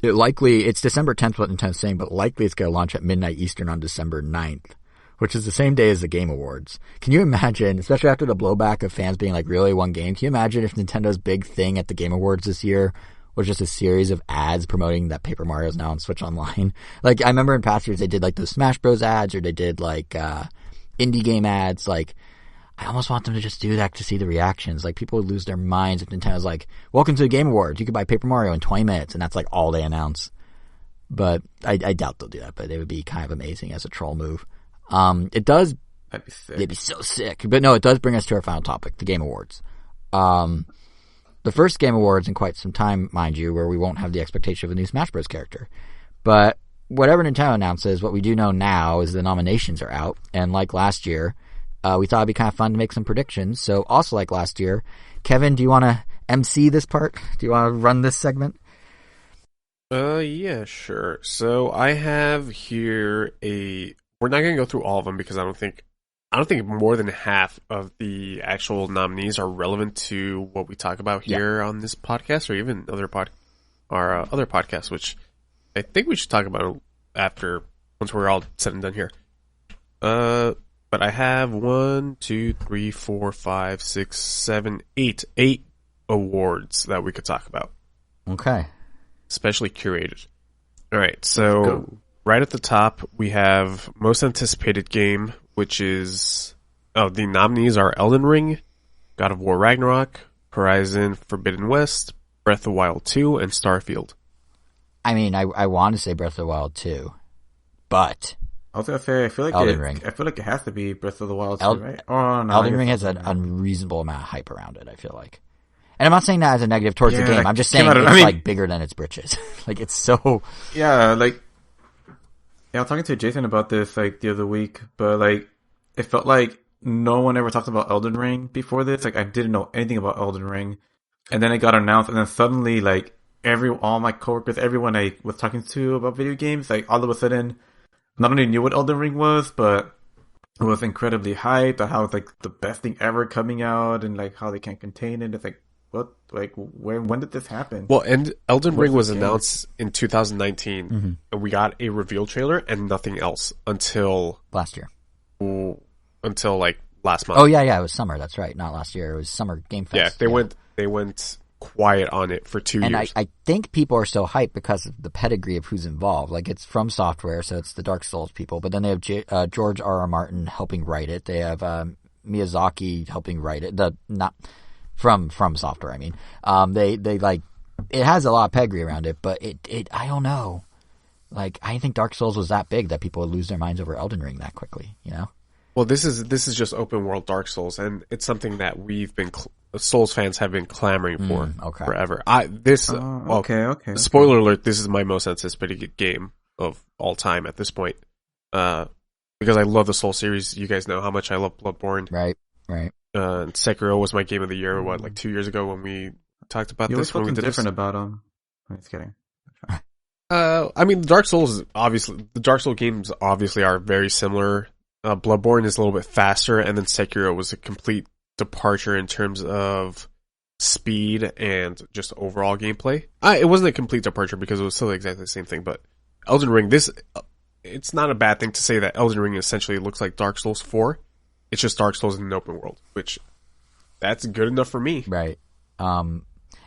It's December 10th, what Nintendo's saying, but likely it's going to launch at midnight Eastern on December 9th, which is the same day as the Game Awards. Can you imagine, especially after the blowback of fans being like, really, one game? Can you imagine if Nintendo's big thing at the Game Awards this year was just a series of ads promoting that Paper Mario is now on Switch Online? Like, I remember in past years they did like those Smash Bros ads, or they did like indie game ads. Like, I almost want them to just do that to see the reactions. Like, people would lose their minds if Nintendo's like, welcome to the Game Awards, you could buy Paper Mario in 20 minutes, and that's like all they announce. But I doubt they'll do that, but it would be kind of amazing as a troll move. It does. That'd be sick. It'd be so sick. But no, it does bring us to our final topic, the Game Awards. The first Game Awards in quite some time, mind you, where we won't have the expectation of a new Smash Bros. Character. But whatever Nintendo announces, what we do know now is the nominations are out. And like last year, we thought it'd be kind of fun to make some predictions. So also like last year, Kevin, do you want to MC this part? Do you want to run this segment? Yeah, sure. So I have here we're not going to go through all of them because I don't think more than half of the actual nominees are relevant to what we talk about here on this podcast, or even other podcasts, which I think we should talk about once we're all said and done here. But I have 1, 2, 3, 4, 5, 6, 7, 8 awards that we could talk about. Okay. Especially curated. All right, so right at the top, we have most anticipated game, which is... the nominees are Elden Ring, God of War Ragnarok, Horizon Forbidden West, Breath of the Wild 2, and Starfield. I mean, I want to say Breath of the Wild 2, but... I was going to say, I feel like it has to be Breath of the Wild 2, right? Oh, no, Elden Ring has an unreasonable amount of hype around it, I feel like. And I'm not saying that as a negative towards the game. I'm just saying it's like bigger than its britches. Like, it's so... Yeah, like... Yeah, I was talking to Jason about this, like, the other week, but, like, it felt like no one ever talked about Elden Ring before this. Like, I didn't know anything about Elden Ring. And then it got announced, and then suddenly, like, all my coworkers, everyone I was talking to about video games, like, all of a sudden, not only knew what Elden Ring was, but it was incredibly hyped, and how it's, like, the best thing ever coming out, and, like, how they can't contain it. It's like, what? Like, when did this happen? Well, and Elden Ring was announced in 2019, and we got a reveal trailer and nothing else until... last year. Until, like, last month. Oh, yeah, it was summer, that's right. Not last year, it was Summer Game Fest. Yeah, they went quiet on it for 2 years. And I think people are so hyped because of the pedigree of who's involved. Like, it's from Software, so it's the Dark Souls people, but then they have George R.R. Martin helping write it. They have Miyazaki helping write it. From Software, I mean. They like, it has a lot of pedigree around it, but it I don't know. Like, I think Dark Souls was that big that people would lose their minds over Elden Ring that quickly, you know? Well, this is just open world Dark Souls, and it's something that Souls fans have been clamoring for forever. Okay. Spoiler alert, this is my most anticipated game of all time at this point. Because I love the Soul series. You guys know how much I love Bloodborne. Right. Sekiro was my game of the year, 2 years ago when we talked about this? When we did different about them. I'm just kidding. I mean, the Dark Souls games obviously are very similar. Bloodborne is a little bit faster, and then Sekiro was a complete departure in terms of speed and just overall gameplay. It wasn't a complete departure because it was still exactly the same thing, but Elden Ring, it's not a bad thing to say that Elden Ring essentially looks like Dark Souls 4. It's just Dark Souls in an open world, which that's good enough for me. Right.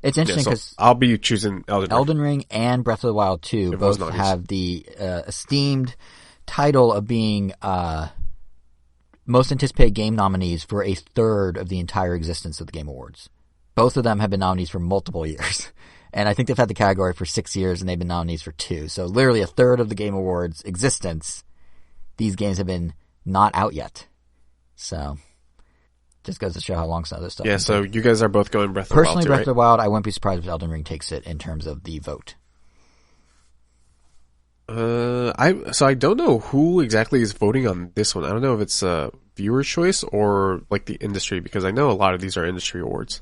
It's interesting because I'll be choosing Elden Ring and Breath of the Wild 2 both have the esteemed title of being most anticipated game nominees for a third of the entire existence of the Game Awards. Both of them have been nominees for multiple years. And I think they've had the category for 6 years, and they've been nominees for 2. So literally a third of the Game Awards' existence, these games have been not out yet. So just goes to show how long some of this stuff Yeah, can so take. you guys are both going Breath of the Wild, Personally, too, Breath right? of the Wild, I wouldn't be surprised if Elden Ring takes it in terms of the vote. I don't know who exactly is voting on this one. I don't know if it's a viewer's choice or like the industry, because I know a lot of these are industry awards.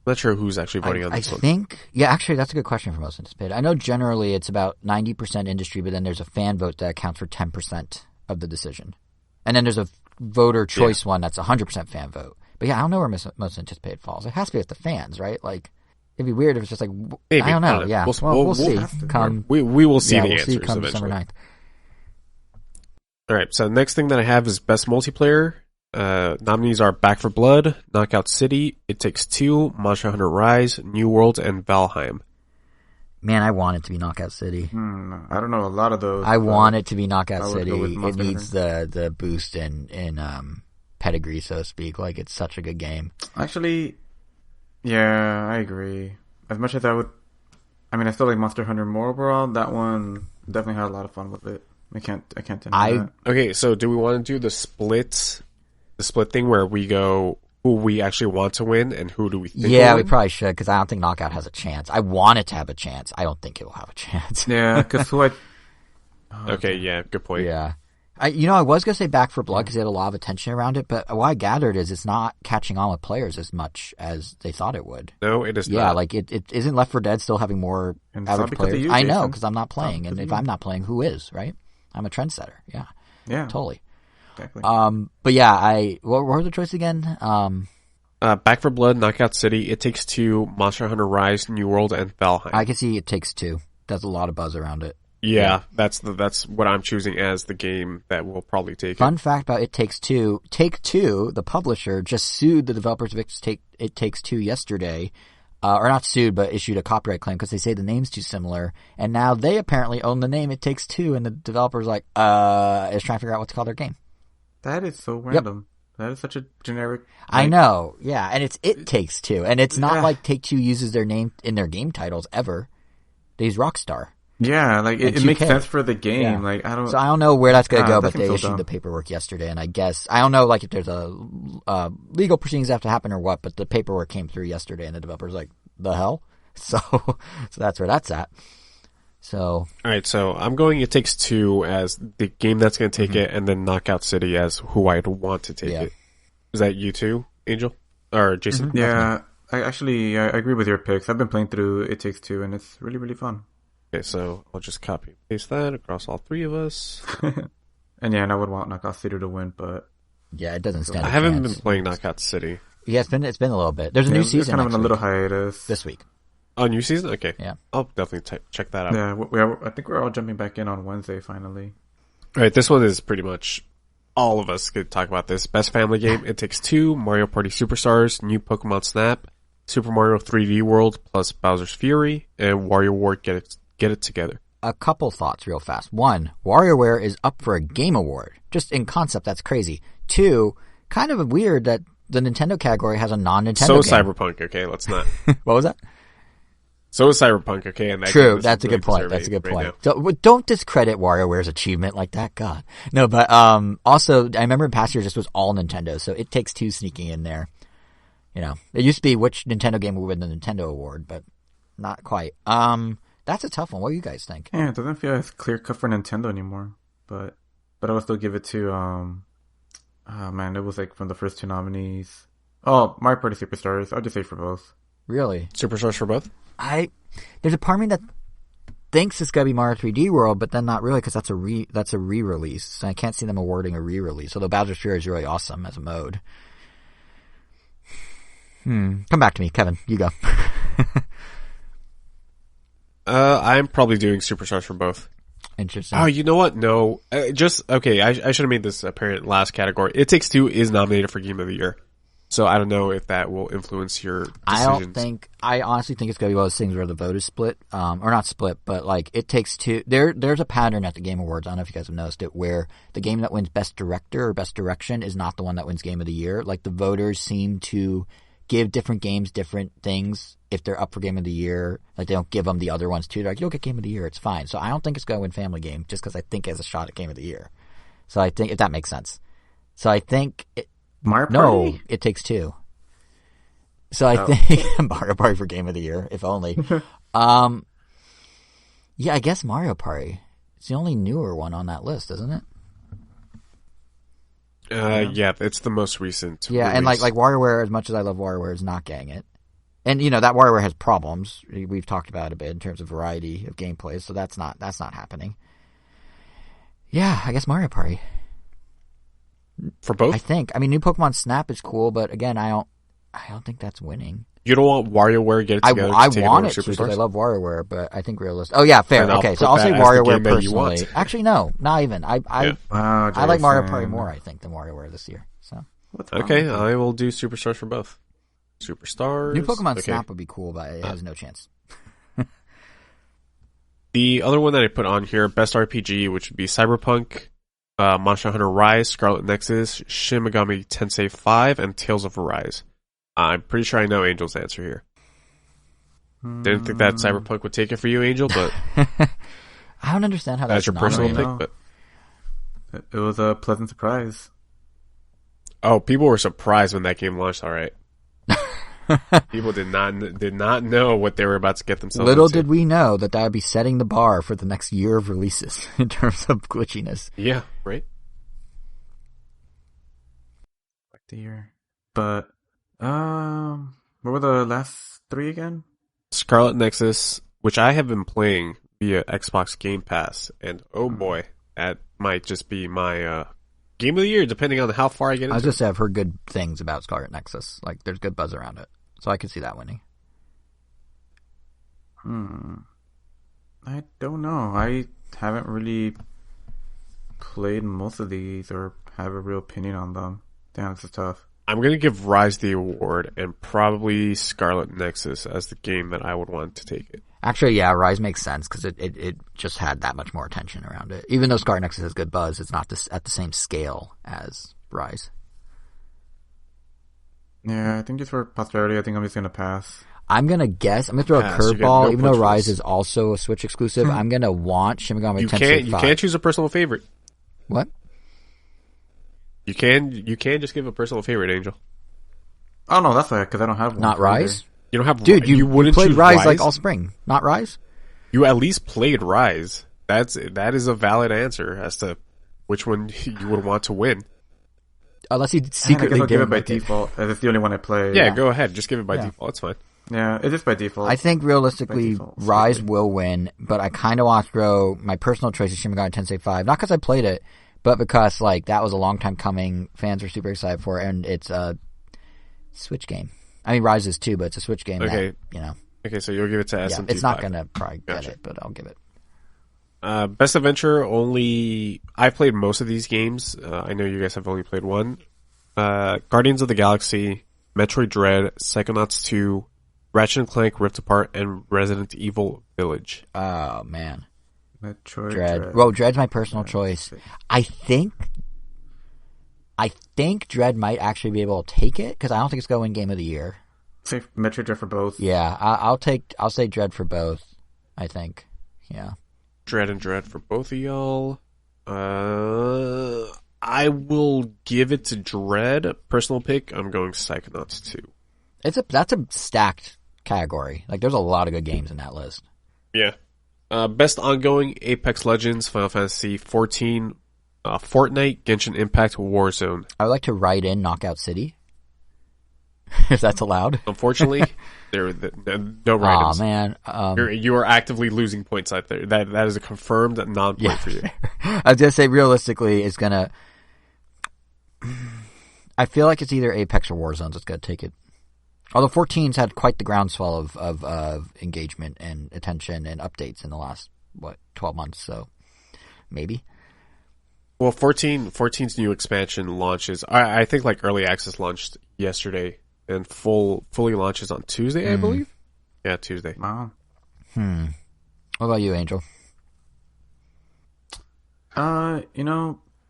I'm not sure who's actually voting on this one. I think, yeah, actually, that's a good question for most anticipated. I know generally it's about 90% industry, but then there's a fan vote that accounts for 10% of the decision. And then there's a voter choice one that's 100% fan vote. But yeah, I don't know where most anticipated falls. It has to be with the fans, right? Like, it'd be weird if it's just like, Maybe. I don't know. Yeah, we'll see. We will see the we'll answers see come eventually. December 9th. All right, so the next thing that I have is Best Multiplayer. Nominees are Back 4 Blood, Knockout City, It Takes Two, Monster Hunter Rise, New World, and Valheim. Man, I want it to be Knockout City. I don't know a lot of those. I want it to be Knockout I would City. go with It Monster needs the boost in pedigree, so to speak. Like, it's such a good game. Actually, yeah, I agree. As much as I I still like Monster Hunter more overall. That one definitely had a lot of fun with it. I can't deny that. Okay, so do we want to do the split thing where we go who we actually want to win and who do we think Yeah, will we win? probably should, because I don't think Knockout has a chance. I want it to have a chance. I don't think it will have a chance. Yeah, because who I... Okay, yeah, good point. Yeah. I was going to say Back 4 Blood because it had a lot of attention around it, but what I gathered is it's not catching on with players as much as they thought it would. No, it is not. Yeah, like it isn't Left 4 Dead still having more And it's not average because of players? you, I know, Jason. because I'm not playing, and if I'm not playing, who is, right? I'm a trendsetter. Yeah, Yeah, totally. exactly. But yeah, what were the choices again? Back 4 Blood, Knockout City, It Takes Two, Monster Hunter Rise, New World, and Valheim. I can see It Takes Two. There's a lot of buzz around it. Yeah, that's what I'm choosing as the game that will probably take Fun it. fact about It Takes Two: Take-Two, the publisher, just sued the developers of It Takes Two yesterday, or not sued, but issued a copyright claim because they say the name's too similar, and now they apparently own the name It Takes Two, and the developer's like, is trying to figure out what to call their game. That is so random. That is such a generic... I know, yeah, and it's It Takes Two, and it's not Yeah. like Take-Two uses their name in their game titles ever. They use Rockstar. Yeah, like And it makes 2K. sense for the game. Yeah. Like I don't... So I don't know where that's going to go, that but they seems so issued dumb. the paperwork yesterday, and I guess I don't know, like if there's a legal proceedings that have to happen or what. But the paperwork came through yesterday, and the developer's like, "The hell!" So that's where that's at. So Alright, so I'm going It Takes Two as the game that's going to take it, and then Knockout City as who I'd want to take Yeah. it. Is that you too, Angel? Or Jason? Yeah, I agree with your picks. I've been playing through It Takes Two, and it's really, really fun. Okay, so I'll just copy and paste that across all three of us. And yeah, and I would want Knockout City to win, but yeah, it doesn't stand. I a haven't chance. been playing Knockout City. Yeah, it's been a little bit. There's a new we're season kind of next in a little week, hiatus. this week. Oh, new season? Okay. Yeah. I'll definitely check that out. Yeah, I think we're all jumping back in on Wednesday finally. Alright, this one is pretty much all of us could talk about this. Best family game, It Takes Two, Mario Party Superstars, New Pokemon Snap, Super Mario 3D World plus Bowser's Fury, and WarioWare Get It Together. A couple thoughts real fast. One, WarioWare is up for a game award. Just in concept, that's crazy. Two, kind of weird that the Nintendo category has a non-Nintendo So game. Cyberpunk, okay, let's not. What was that? So is Cyberpunk, okay, and that game True, is that's a really good point. deserving That's a good right point. So, don't discredit WarioWare's achievement like that. God, no. But also, I remember in past years this was all Nintendo, so It Takes Two sneaking in there. You know, it used to be which Nintendo game would win the Nintendo award, but not quite. That's a tough one. What do you guys think? Yeah, it doesn't feel as clear cut for Nintendo anymore. But I would still give it to oh man, it was like from the first two nominees. Oh, Mario Party Superstars. I'll just say for both. Really? now. Superstars for both? There's a part of me that thinks it's gonna be Mario 3D World, but then not really because that's a re-release. So I can't see them awarding a re-release. Although Bowser's Fury is really awesome as a mode. Come back to me, Kevin. You go. I'm probably doing Superstars for both. Interesting. Oh, you know what? No. Okay, I should have made this apparent last category. It Takes Two is nominated for Game of the Year. So I don't know if that will influence your decisions. I honestly think it's going to be one of those things where the vote is split, or not split, but like It Takes Two. There's a pattern at the Game Awards. I don't know if you guys have noticed it, where the game that wins Best Director or Best Direction is not the one that wins Game of the Year. Like the voters seem to give different games different things if they're up for Game of the Year. Like, they don't give them the other ones too. They're like, you'll get Game of the Year, it's fine. So I don't think it's going to win Family Game just because I think it has a shot at Game of the Year. So I think, if that makes sense. So I think... Mario Party? No, It Takes Two. So I think Mario Party for Game of the Year, if only. Yeah, I guess Mario Party. It's the only newer one on that list, isn't it? Yeah, it's the most recent. Yeah, release. and like WarioWare, as much as I love WarioWare, is not getting it. And that WarioWare has problems. We've talked about it a bit in terms of variety of gameplays, so that's not happening. Yeah, I guess Mario Party. For both? I think. I mean, new Pokemon Snap is cool, but again, I don't think that's winning. You don't want WarioWare to get it together? I to want it to because I love WarioWare, but I think realistic. Oh yeah, fair. Okay, so I'll say WarioWare personally. Actually, no, not even. I like Mario Party more, I think, than WarioWare this year. So okay, I will do Superstars for both. Superstars. New Pokemon Snap would be cool, but it has no chance. The other one that I put on here, best RPG, which would be Cyberpunk, Monster Hunter Rise, Scarlet Nexus, Shin Megami Tensei 5, and Tales of Arise. I'm pretty sure I know Angel's answer here. Didn't think that Cyberpunk would take it for you, Angel, but I don't understand how that's your personal pick. But it was a pleasant surprise. Oh, people were surprised when that game launched. All right, people did not know what they were about to get themselves Little into. did we know that would be setting the bar for the next year of releases in terms of glitchiness. Yeah, right. Like the year, but what were the last three again? Scarlet Nexus, which I have been playing via Xbox Game Pass, and oh boy, that might just be my game of the year, depending on how far I get into it. I was just say I've heard good things about Scarlet Nexus. Like, there's good buzz around it. So I could see that winning. I don't know. I haven't really played most of these or have a real opinion on them. Damn, this is tough. I'm going to give Rise the award and probably Scarlet Nexus as the game that I would want to take it. Actually, yeah, Rise makes sense because it just had that much more attention around it. Even though Scarlet Nexus has good buzz, it's not at the same scale as Rise. Yeah, I think just for posterity, I think I'm just going to pass. I'm going to guess. I'm going to throw a curveball. Even though Rise is also a Switch exclusive, I'm going to want Shin Megami Tensei 5. You can't choose a personal favorite. What? You can just give a personal favorite, Angel. Oh, no, that's right, because I don't have one. Not Rise? You don't have... Dude, you wouldn't played choose Rise like all spring. Not Rise? You at least played Rise. That is a valid answer as to which one you would want to win. Unless you secretly give it by default, as it's the only one I play. Yeah, go ahead. Just give it by default. It's fine. Yeah, it is by default. I think realistically, Rise will win, but I kind of want to throw my personal choice of Shin Megami Tensei 5. Not because I played it, but because like that was a long time coming. Fans were super excited for it, and it's a Switch game. I mean, Rise is too, but it's a Switch game. Okay. That, Okay, so you'll give it to SMT5. It's not going to probably get it, but I'll give it. Best Adventure, only... I've played most of these games. I know you guys have only played one. Guardians of the Galaxy, Metroid Dread, Psychonauts 2, Ratchet & Clank Rift Apart, and Resident Evil Village. Oh, man. Metroid Dread. Well, Dread's my personal choice. I think Dread might actually be able to take it, because I don't think it's going to win Game of the Year. Say Metroid Dread for both. Yeah, I'll say Dread for both, I think. Yeah. Dread and Dread for both of y'all. I will give it to Dread. Personal pick, I'm going Psychonauts 2. That's a stacked category. Like, there's a lot of good games in that list. Yeah. Best ongoing, Apex Legends, Final Fantasy 14, Fortnite, Genshin Impact, Warzone. I would like to write in Knockout City, if that's allowed. Unfortunately, there are no write-ins. Oh man, you are actively losing points out there. That is a confirmed non-point for you. I was gonna say realistically, it's gonna. I feel like it's either Apex or Warzone that's gonna take it. Although 14's had quite the groundswell of engagement and attention and updates in the last 12 months, so maybe. Well, 14's new expansion launches. I think like early access launched yesterday, and fully launches on Tuesday, I believe. Yeah, Tuesday. Wow. What about you, Angel?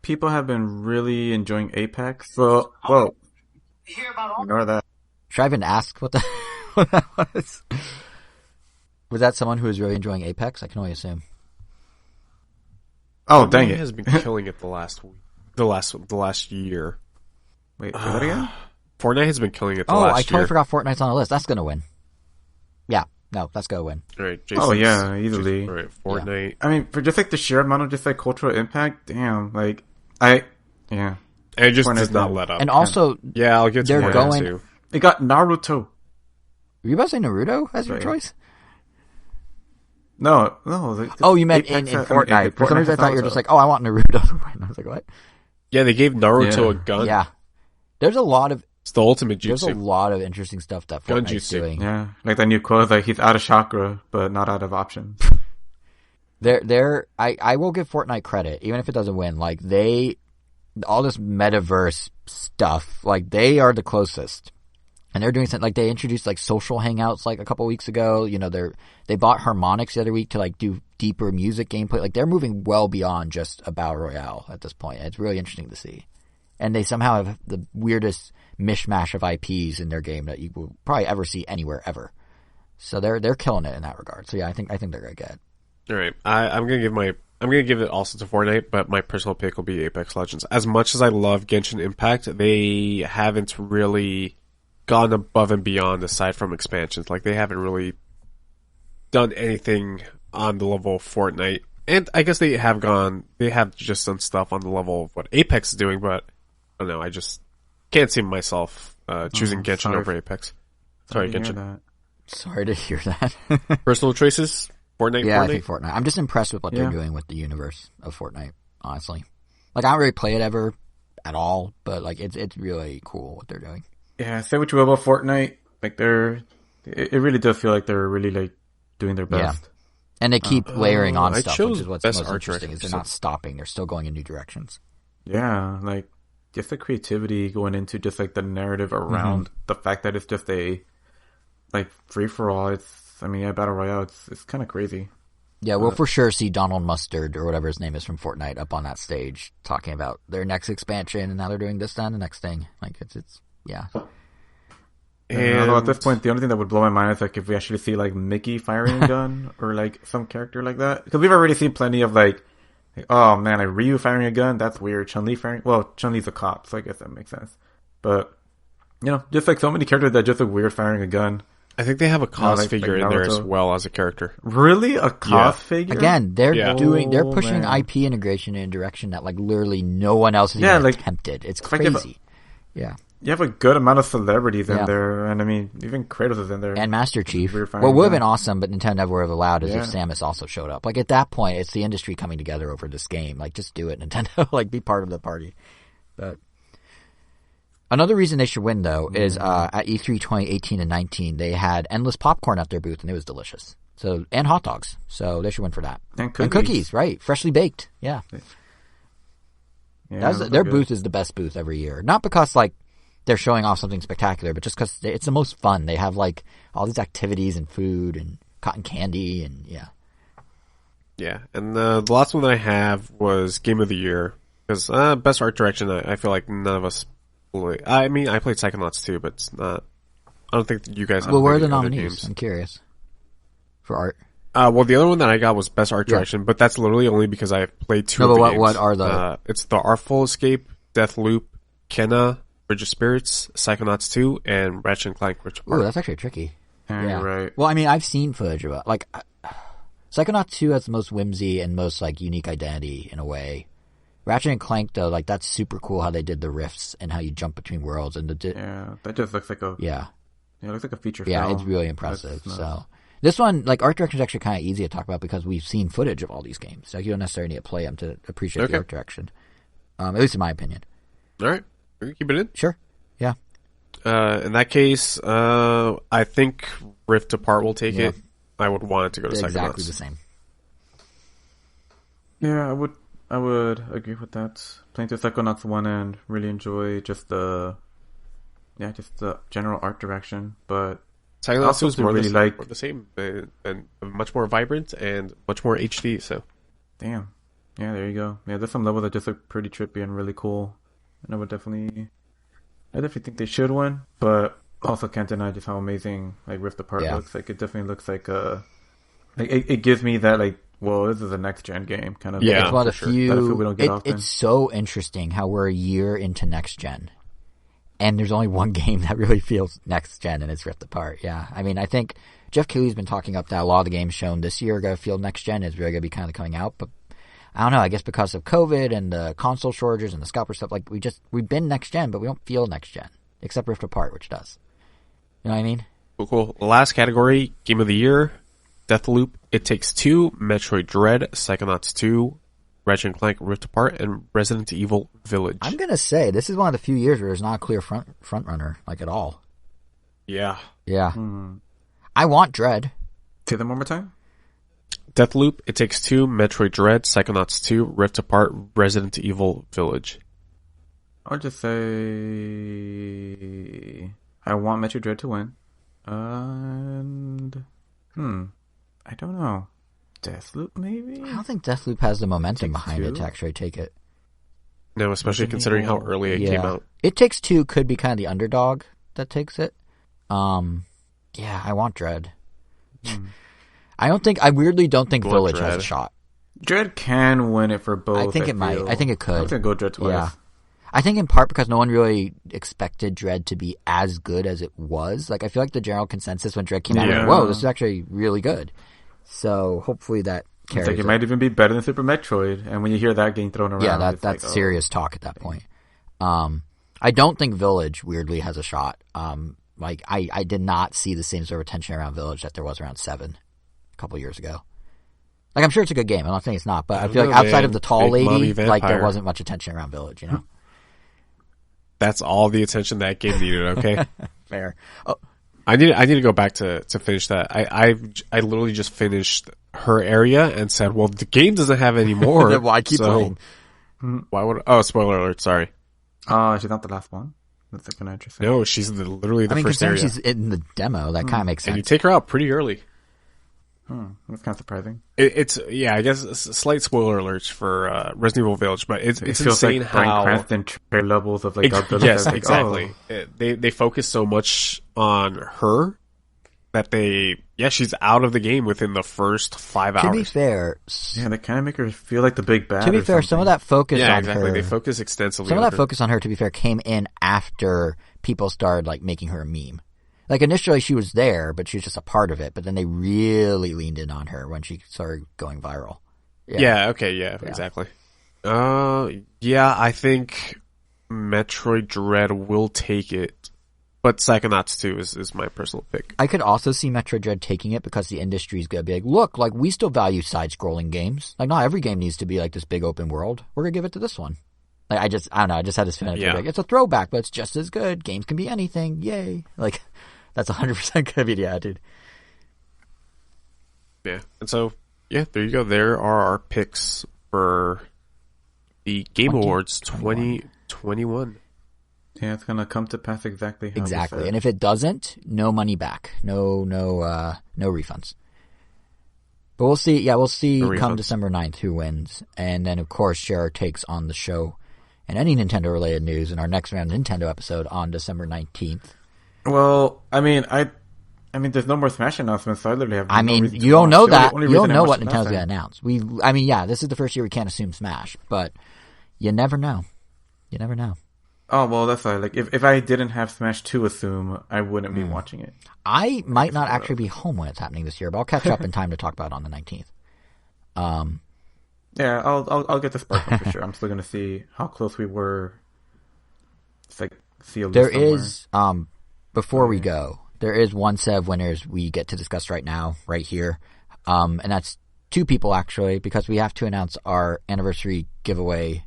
People have been really enjoying Apex. Well, ignore that. Should I even ask what what that was? Was that someone who was really enjoying Apex? I can only assume. Oh, dang it! Has been killing it the last year. Wait, say that again? Fortnite has been killing it the last year. Oh, I totally forgot Fortnite's on the list. That's gonna win. Yeah, no, that's gonna win. All right, oh yeah, easily. All right, Fortnite. I mean, for just like the sheer amount of just like cultural impact, damn, like yeah. And it just Fortnite's does not let up. And also, I'll get to they're Fortnite going. too. It got Naruto. Were you about to say Naruto as your Right. choice? No. Like, Oh, you meant in Fortnite. For some reason, I thought you were just like, oh, I want Naruto. And I was like, what? Yeah, they gave Naruto a gun. Yeah. There's a lot of It's the ultimate There's a jutsu. lot of interesting stuff that Gun Fortnite's jutsu. doing. Yeah, like that new quote, like he's out of chakra, but not out of options. I will give Fortnite credit, even if it doesn't win. Like all this metaverse stuff, like they are the closest. And they're doing something like they introduced like social hangouts like a couple weeks ago. You know, they bought Harmonix the other week to like do deeper music gameplay. Like they're moving well beyond just a battle royale at this point. It's really interesting to see. And they somehow have the weirdest mishmash of IPs in their game that you will probably ever see anywhere ever. So they're killing it in that regard. So yeah, I think they're gonna get. All right, I'm gonna give it also to Fortnite, but my personal pick will be Apex Legends. As much as I love Genshin Impact, they haven't really gone above and beyond aside from expansions. Like they haven't really done anything on the level of Fortnite. And I guess they have just done stuff on the level of what Apex is doing, but I don't know, I just can't see myself choosing Genshin over Apex. Sorry, Genshin. Sorry to hear that. Personal choices? Fortnite? Yeah, Fortnite? I think Fortnite. I'm just impressed with what they're doing with the universe of Fortnite, honestly. Like, I don't really play it ever at all, but like it's really cool what they're doing. Yeah, say what you will about Fortnite, like it really does feel like they're really like doing their best. Yeah. And they keep layering on I stuff, chose which is what's best most art interesting, direction, is they're not stopping. They're still going in new directions. Yeah, like just the creativity going into just like the narrative around the fact that it's just a like free for all. Battle Royale. It's kind of crazy. Yeah, we'll for sure see Donald Mustard or whatever his name is from Fortnite up on that stage talking about their next expansion and how they're doing this, that, and the next thing. Like it's yeah. And although at this point, the only thing that would blow my mind is like if we actually see like Mickey firing a gun or like some character like that, because we've already seen plenty of like oh man, like Ryu firing a gun, that's weird. Chun-Li firing, well, Chun-Li's a cop, so I guess that makes sense. But you know, just like so many characters that just look weird firing a gun. I think they have a cos figure in there Naruto. as well as a character. Really, a cos figure? Again, they're they're pushing man. IP integration in a direction that like literally no one else has even attempted. It's crazy. Yeah. You have a good amount of celebrities in there, and I mean, even Kratos is in there. And Master Chief. What would have been awesome, but Nintendo never would have allowed, is if Samus also showed up. Like, at that point, it's the industry coming together over this game. Like, just do it, Nintendo. Like, be part of the party. But another reason they should win, though, is at E3 2018 and 19, they had endless popcorn at their booth, and it was delicious. So, and hot dogs. So, they should win for that. And cookies. And cookies, right. Freshly baked. Yeah. Their good. booth is the best booth every year. Not because, like, they're showing off something spectacular, but just because it's the most fun. They have like all these activities and food and cotton candy and Yeah, and the last one that I have was Game of the Year, because best art direction, I feel like none of us play. I mean, I played Psychonauts too, but it's not. I don't think you guys have. Well, where are the other nominees? games. I'm curious. For art. Well, the other one that I got was best art direction, but that's literally only because I played two of the games. What are the? It's the Artful Escape, Deathloop, Kenna, Bridge of Spirits, Psychonauts 2, and Ratchet and Clank Rift Apart. Ooh, that's actually tricky. Yeah, right. Well, I mean, I've seen footage of it. Like, Psychonauts 2 has the most whimsy and most like unique identity in a way. Ratchet and Clank, though, like that's super cool how they did the rifts and how you jump between worlds and that just looks like a it looks like a feature film. Yeah, it's really impressive. So this one, like art direction, is actually kind of easy to talk about because we've seen footage of all these games. Like you don't necessarily need to play them to appreciate the art direction. At least in my opinion. All right. Keep it in? Sure. Yeah. In that case, I think Rift Apart will take it. I would want it to go to Psychonauts. Exactly the same. Yeah, I would agree with that. Playing through Psychonauts 1 and really enjoy just the general art direction. But Psychonauts 2 is more really more the same and much more vibrant and much more HD. So, damn. Yeah, there you go. Yeah, there's some levels that just look pretty trippy and really cool. And I definitely think they should win, but Also, can't deny just how amazing like Rift Apart Yeah. looks. Like it definitely looks like it gives me that like, whoa, this is a next gen game kind of. Yeah, It's one of the for sure. few. Battlefield we don't get often. It's so interesting how we're a year into next gen, and there's only one game that really feels next gen, and it's Rift Apart. Yeah, I mean, I think Jeff Keighley's been talking up that a lot of the games shown this year are going to feel next gen. Is really going to be kind of coming out, but I don't know. I guess because of COVID and the console shortages and the scalper stuff, like we've been next gen, but we don't feel next gen except Rift Apart, which does. You know what I mean? Cool. Last category, Game of the Year, Deathloop, It Takes Two, Metroid Dread, Psychonauts 2, Ratchet and Clank Rift Apart, and Resident Evil Village. I'm gonna say this is one of the few years where there's not a clear front runner, like at all. Yeah. Yeah. I want Dread. Say that one more time. Deathloop, It Takes Two, Metroid Dread, Psychonauts 2, Rift Apart, Resident Evil Village. I'll just say I want Metro Dread to win. And I don't know. Deathloop maybe? I don't think Deathloop has the momentum Takes behind it Two? to actually take it. No, especially Resident considering how Evil. early it came out. It Takes Two could be kind of the underdog that takes it. Yeah, I want Dread. I weirdly don't think Want Village has a Dread. shot. Dread can win it for both. I think it might. feel. I think it could. I'm gonna go Dread twice. Yeah. I think in part because no one really expected Dread to be as good as it was. Like, I feel like the general consensus when Dread came out was, Yeah. whoa, this is actually really good. So hopefully that It's carries like it it. might even be better than Super Metroid. And when you hear that getting thrown around, Yeah, it's that's like, serious talk at that point. I don't think Village weirdly has a shot. Like I did not see the same sort of tension around Village that there was around 7 a couple years ago. Like, I'm sure it's a good game. I'm not saying it's not, but I feel like outside of the tall Big mommy lady, like there vampire. wasn't much attention around Village, you know? That's all the attention that game needed, okay? Fair. Oh, I need to go back to finish that. I literally just finished her area and said, well, the game doesn't have any more. then why keep so playing? why would, oh, spoiler alert, sorry. she's not the last one. That's like kind of interesting. No, she's literally the I mean, first considering area. she's in the demo, that kind of makes And you sense. take her out pretty early. That's kind of surprising. It's I guess a slight spoiler alerts for Resident Evil Village, but it's It feels insane like Bryan how Cranston trailer levels of like Godzilla. yes, Like, exactly. They focus so much on her that she's out of the game within the first 5 To be hours. fair, Yeah, they kind of make her feel like the big bad. to be or fair, some of something. that focus Yeah, on exactly. her, They focus extensively. some of on that her. focus on her, to be fair, came in after people started like making her a meme. Like, initially she was there, but she was just a part of it. But then they really leaned in on her when she started going viral. Yeah. Okay. Yeah. Exactly. Yeah. I think Metroid Dread will take it, but Psychonauts 2 is my personal pick. I could also see Metroid Dread taking it because the industry's gonna be like, look, like, we still value side-scrolling games. Like, not every game needs to be like this big open world. We're gonna give it to this one. Like, I don't know. I just had this feeling. Yeah. Like, it's a throwback, but it's just as good. Games can be anything. Yay! Like, that's 100% gonna be the attitude. Yeah. And so, yeah, there you go. There are our picks for the Game Awards 2021. Yeah, it's gonna come to pass exactly how we Exactly. said. And if it doesn't, no money back. No refunds. But we'll see. Yeah, we'll see No come refunds. December 9th who wins. And then, of course, share our takes on the show and any Nintendo-related news in our next round Nintendo episode on December 19th. Well, I mean, there's no more Smash announcements, so I literally have. I no mean, reason to you don't watch. know The that. only You don't reason I know watched what it last Nintendo's going to time. announce. Yeah, this is the first year we can't assume Smash, but you never know. You never know. Oh well, that's why. Like, if I didn't have Smash to assume, I wouldn't be watching it. I might not actually be home when it's happening this year, but I'll catch up in time to talk about it on the 19th. Yeah, I'll get the spark one for sure. I'm still gonna see how close we were. It's like see a list There somewhere. is, before we go, there is one set of winners we get to discuss right now, right here. And that's 2 people, actually, because we have to announce our anniversary giveaway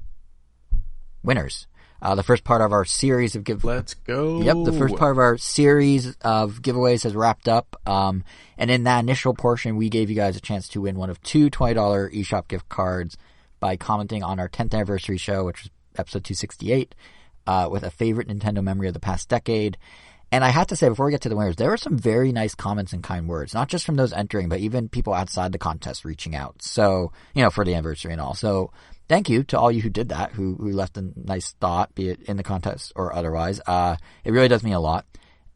winners. The first part of our series of Let's go. Yep, the first part of our series of giveaways has wrapped up. And in that initial portion, we gave you guys a chance to win one of 2 $20 eShop gift cards by commenting on our 10th anniversary show, which was episode 268, with a favorite Nintendo memory of the past decade. And I have to say, before we get to the winners, there were some very nice comments and kind words, not just from those entering, but even people outside the contest reaching out. So, for the anniversary and all. So, thank you to all you who did that, who left a nice thought, be it in the contest or otherwise. It really does mean a lot.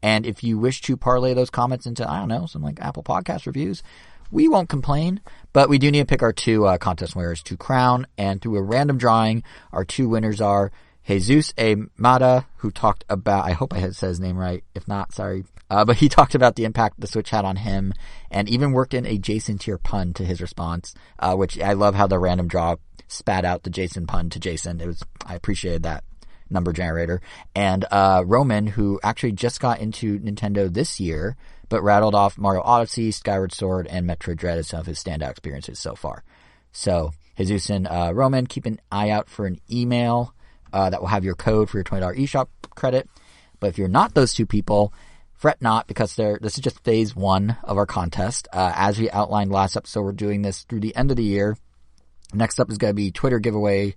And if you wish to parlay those comments into, I don't know, some like Apple Podcast reviews, we won't complain. But we do need to pick our 2 contest winners to crown. And through a random drawing, our 2 winners are Jesus A. Mata, who talked about, I hope I had said his name right. If not, sorry. But he talked about the impact the Switch had on him and even worked in a Jason tier pun to his response, which I love how the random draw spat out the Jason pun to Jason. I appreciated that number generator. And Roman, who actually just got into Nintendo this year, but rattled off Mario Odyssey, Skyward Sword, and Metroid Dread as some of his standout experiences so far. So, Jesus and Roman, keep an eye out for an email that will have your code for your $20 eShop credit. But if you're not those 2 people, fret not, because this is just phase 1 of our contest. As we outlined last episode, we're doing this through the end of the year. Next up is going to be Twitter giveaway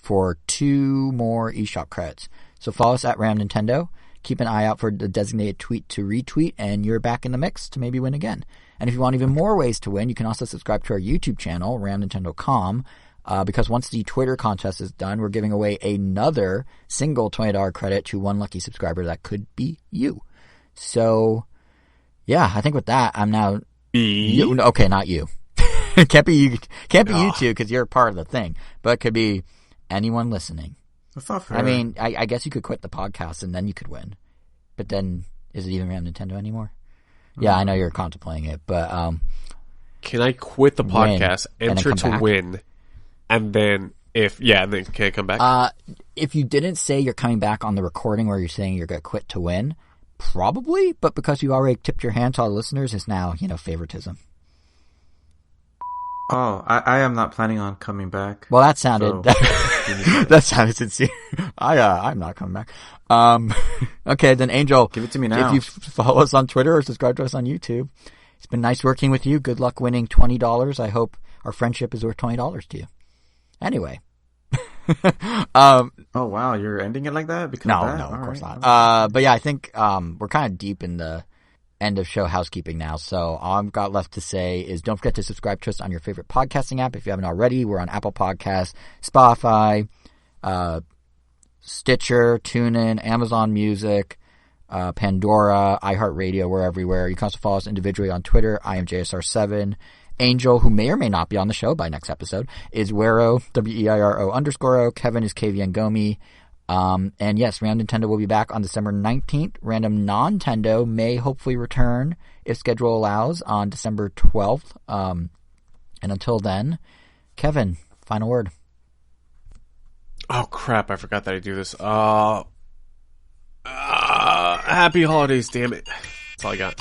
for 2 more eShop credits. So follow us at Ram Nintendo. Keep an eye out for the designated tweet to retweet, and you're back in the mix to maybe win again. And if you want even more ways to win, you can also subscribe to our YouTube channel, RamNintendo.com, because once the Twitter contest is done, we're giving away another single $20 credit to one lucky subscriber. That could be you. So, yeah, I think with that, I'm now... Me? Okay, not you. Can't be you two, because you're part of the thing. But it could be anyone listening. That's not fair. I mean, I guess you could quit the podcast and then you could win. But then, is it even Ram Nintendo anymore? Yeah, I know you're contemplating it, but... Can I quit the podcast, enter to win, and then and then can I come back? If you didn't say you're coming back on the recording where you're saying you're going to quit to win, probably, but because you already tipped your hand to all the listeners, it's now, favoritism. Oh, I am not planning on coming back. Well, that sounded that sounded sincere. I'm not coming back. Okay, then Angel, give it to me now. If you follow us on Twitter or subscribe to us on YouTube, it's been nice working with you. Good luck winning $20. I hope our friendship is worth $20 to you. Anyway. Oh wow, you're ending it like that? No, of course not. But yeah, I think we're kind of deep in the end of show housekeeping now. So all I've got left to say is don't forget to subscribe to us on your favorite podcasting app if you haven't already. We're on Apple Podcasts, Spotify, Stitcher, TuneIn, Amazon Music, Pandora, iHeartRadio. We're everywhere. You can also follow us individually on Twitter. I am JSR7. Angel, who may or may not be on the show by next episode, is Weiro, WEIRO_O. Kevin is KVN Gomi. And yes, Ram Nintendo will be back on December 19th. Random Non-Tendo may hopefully return, if schedule allows, on December 12th. And until then, Kevin, final word. Oh crap, I forgot that I do this. Happy holidays, damn it. That's all I got.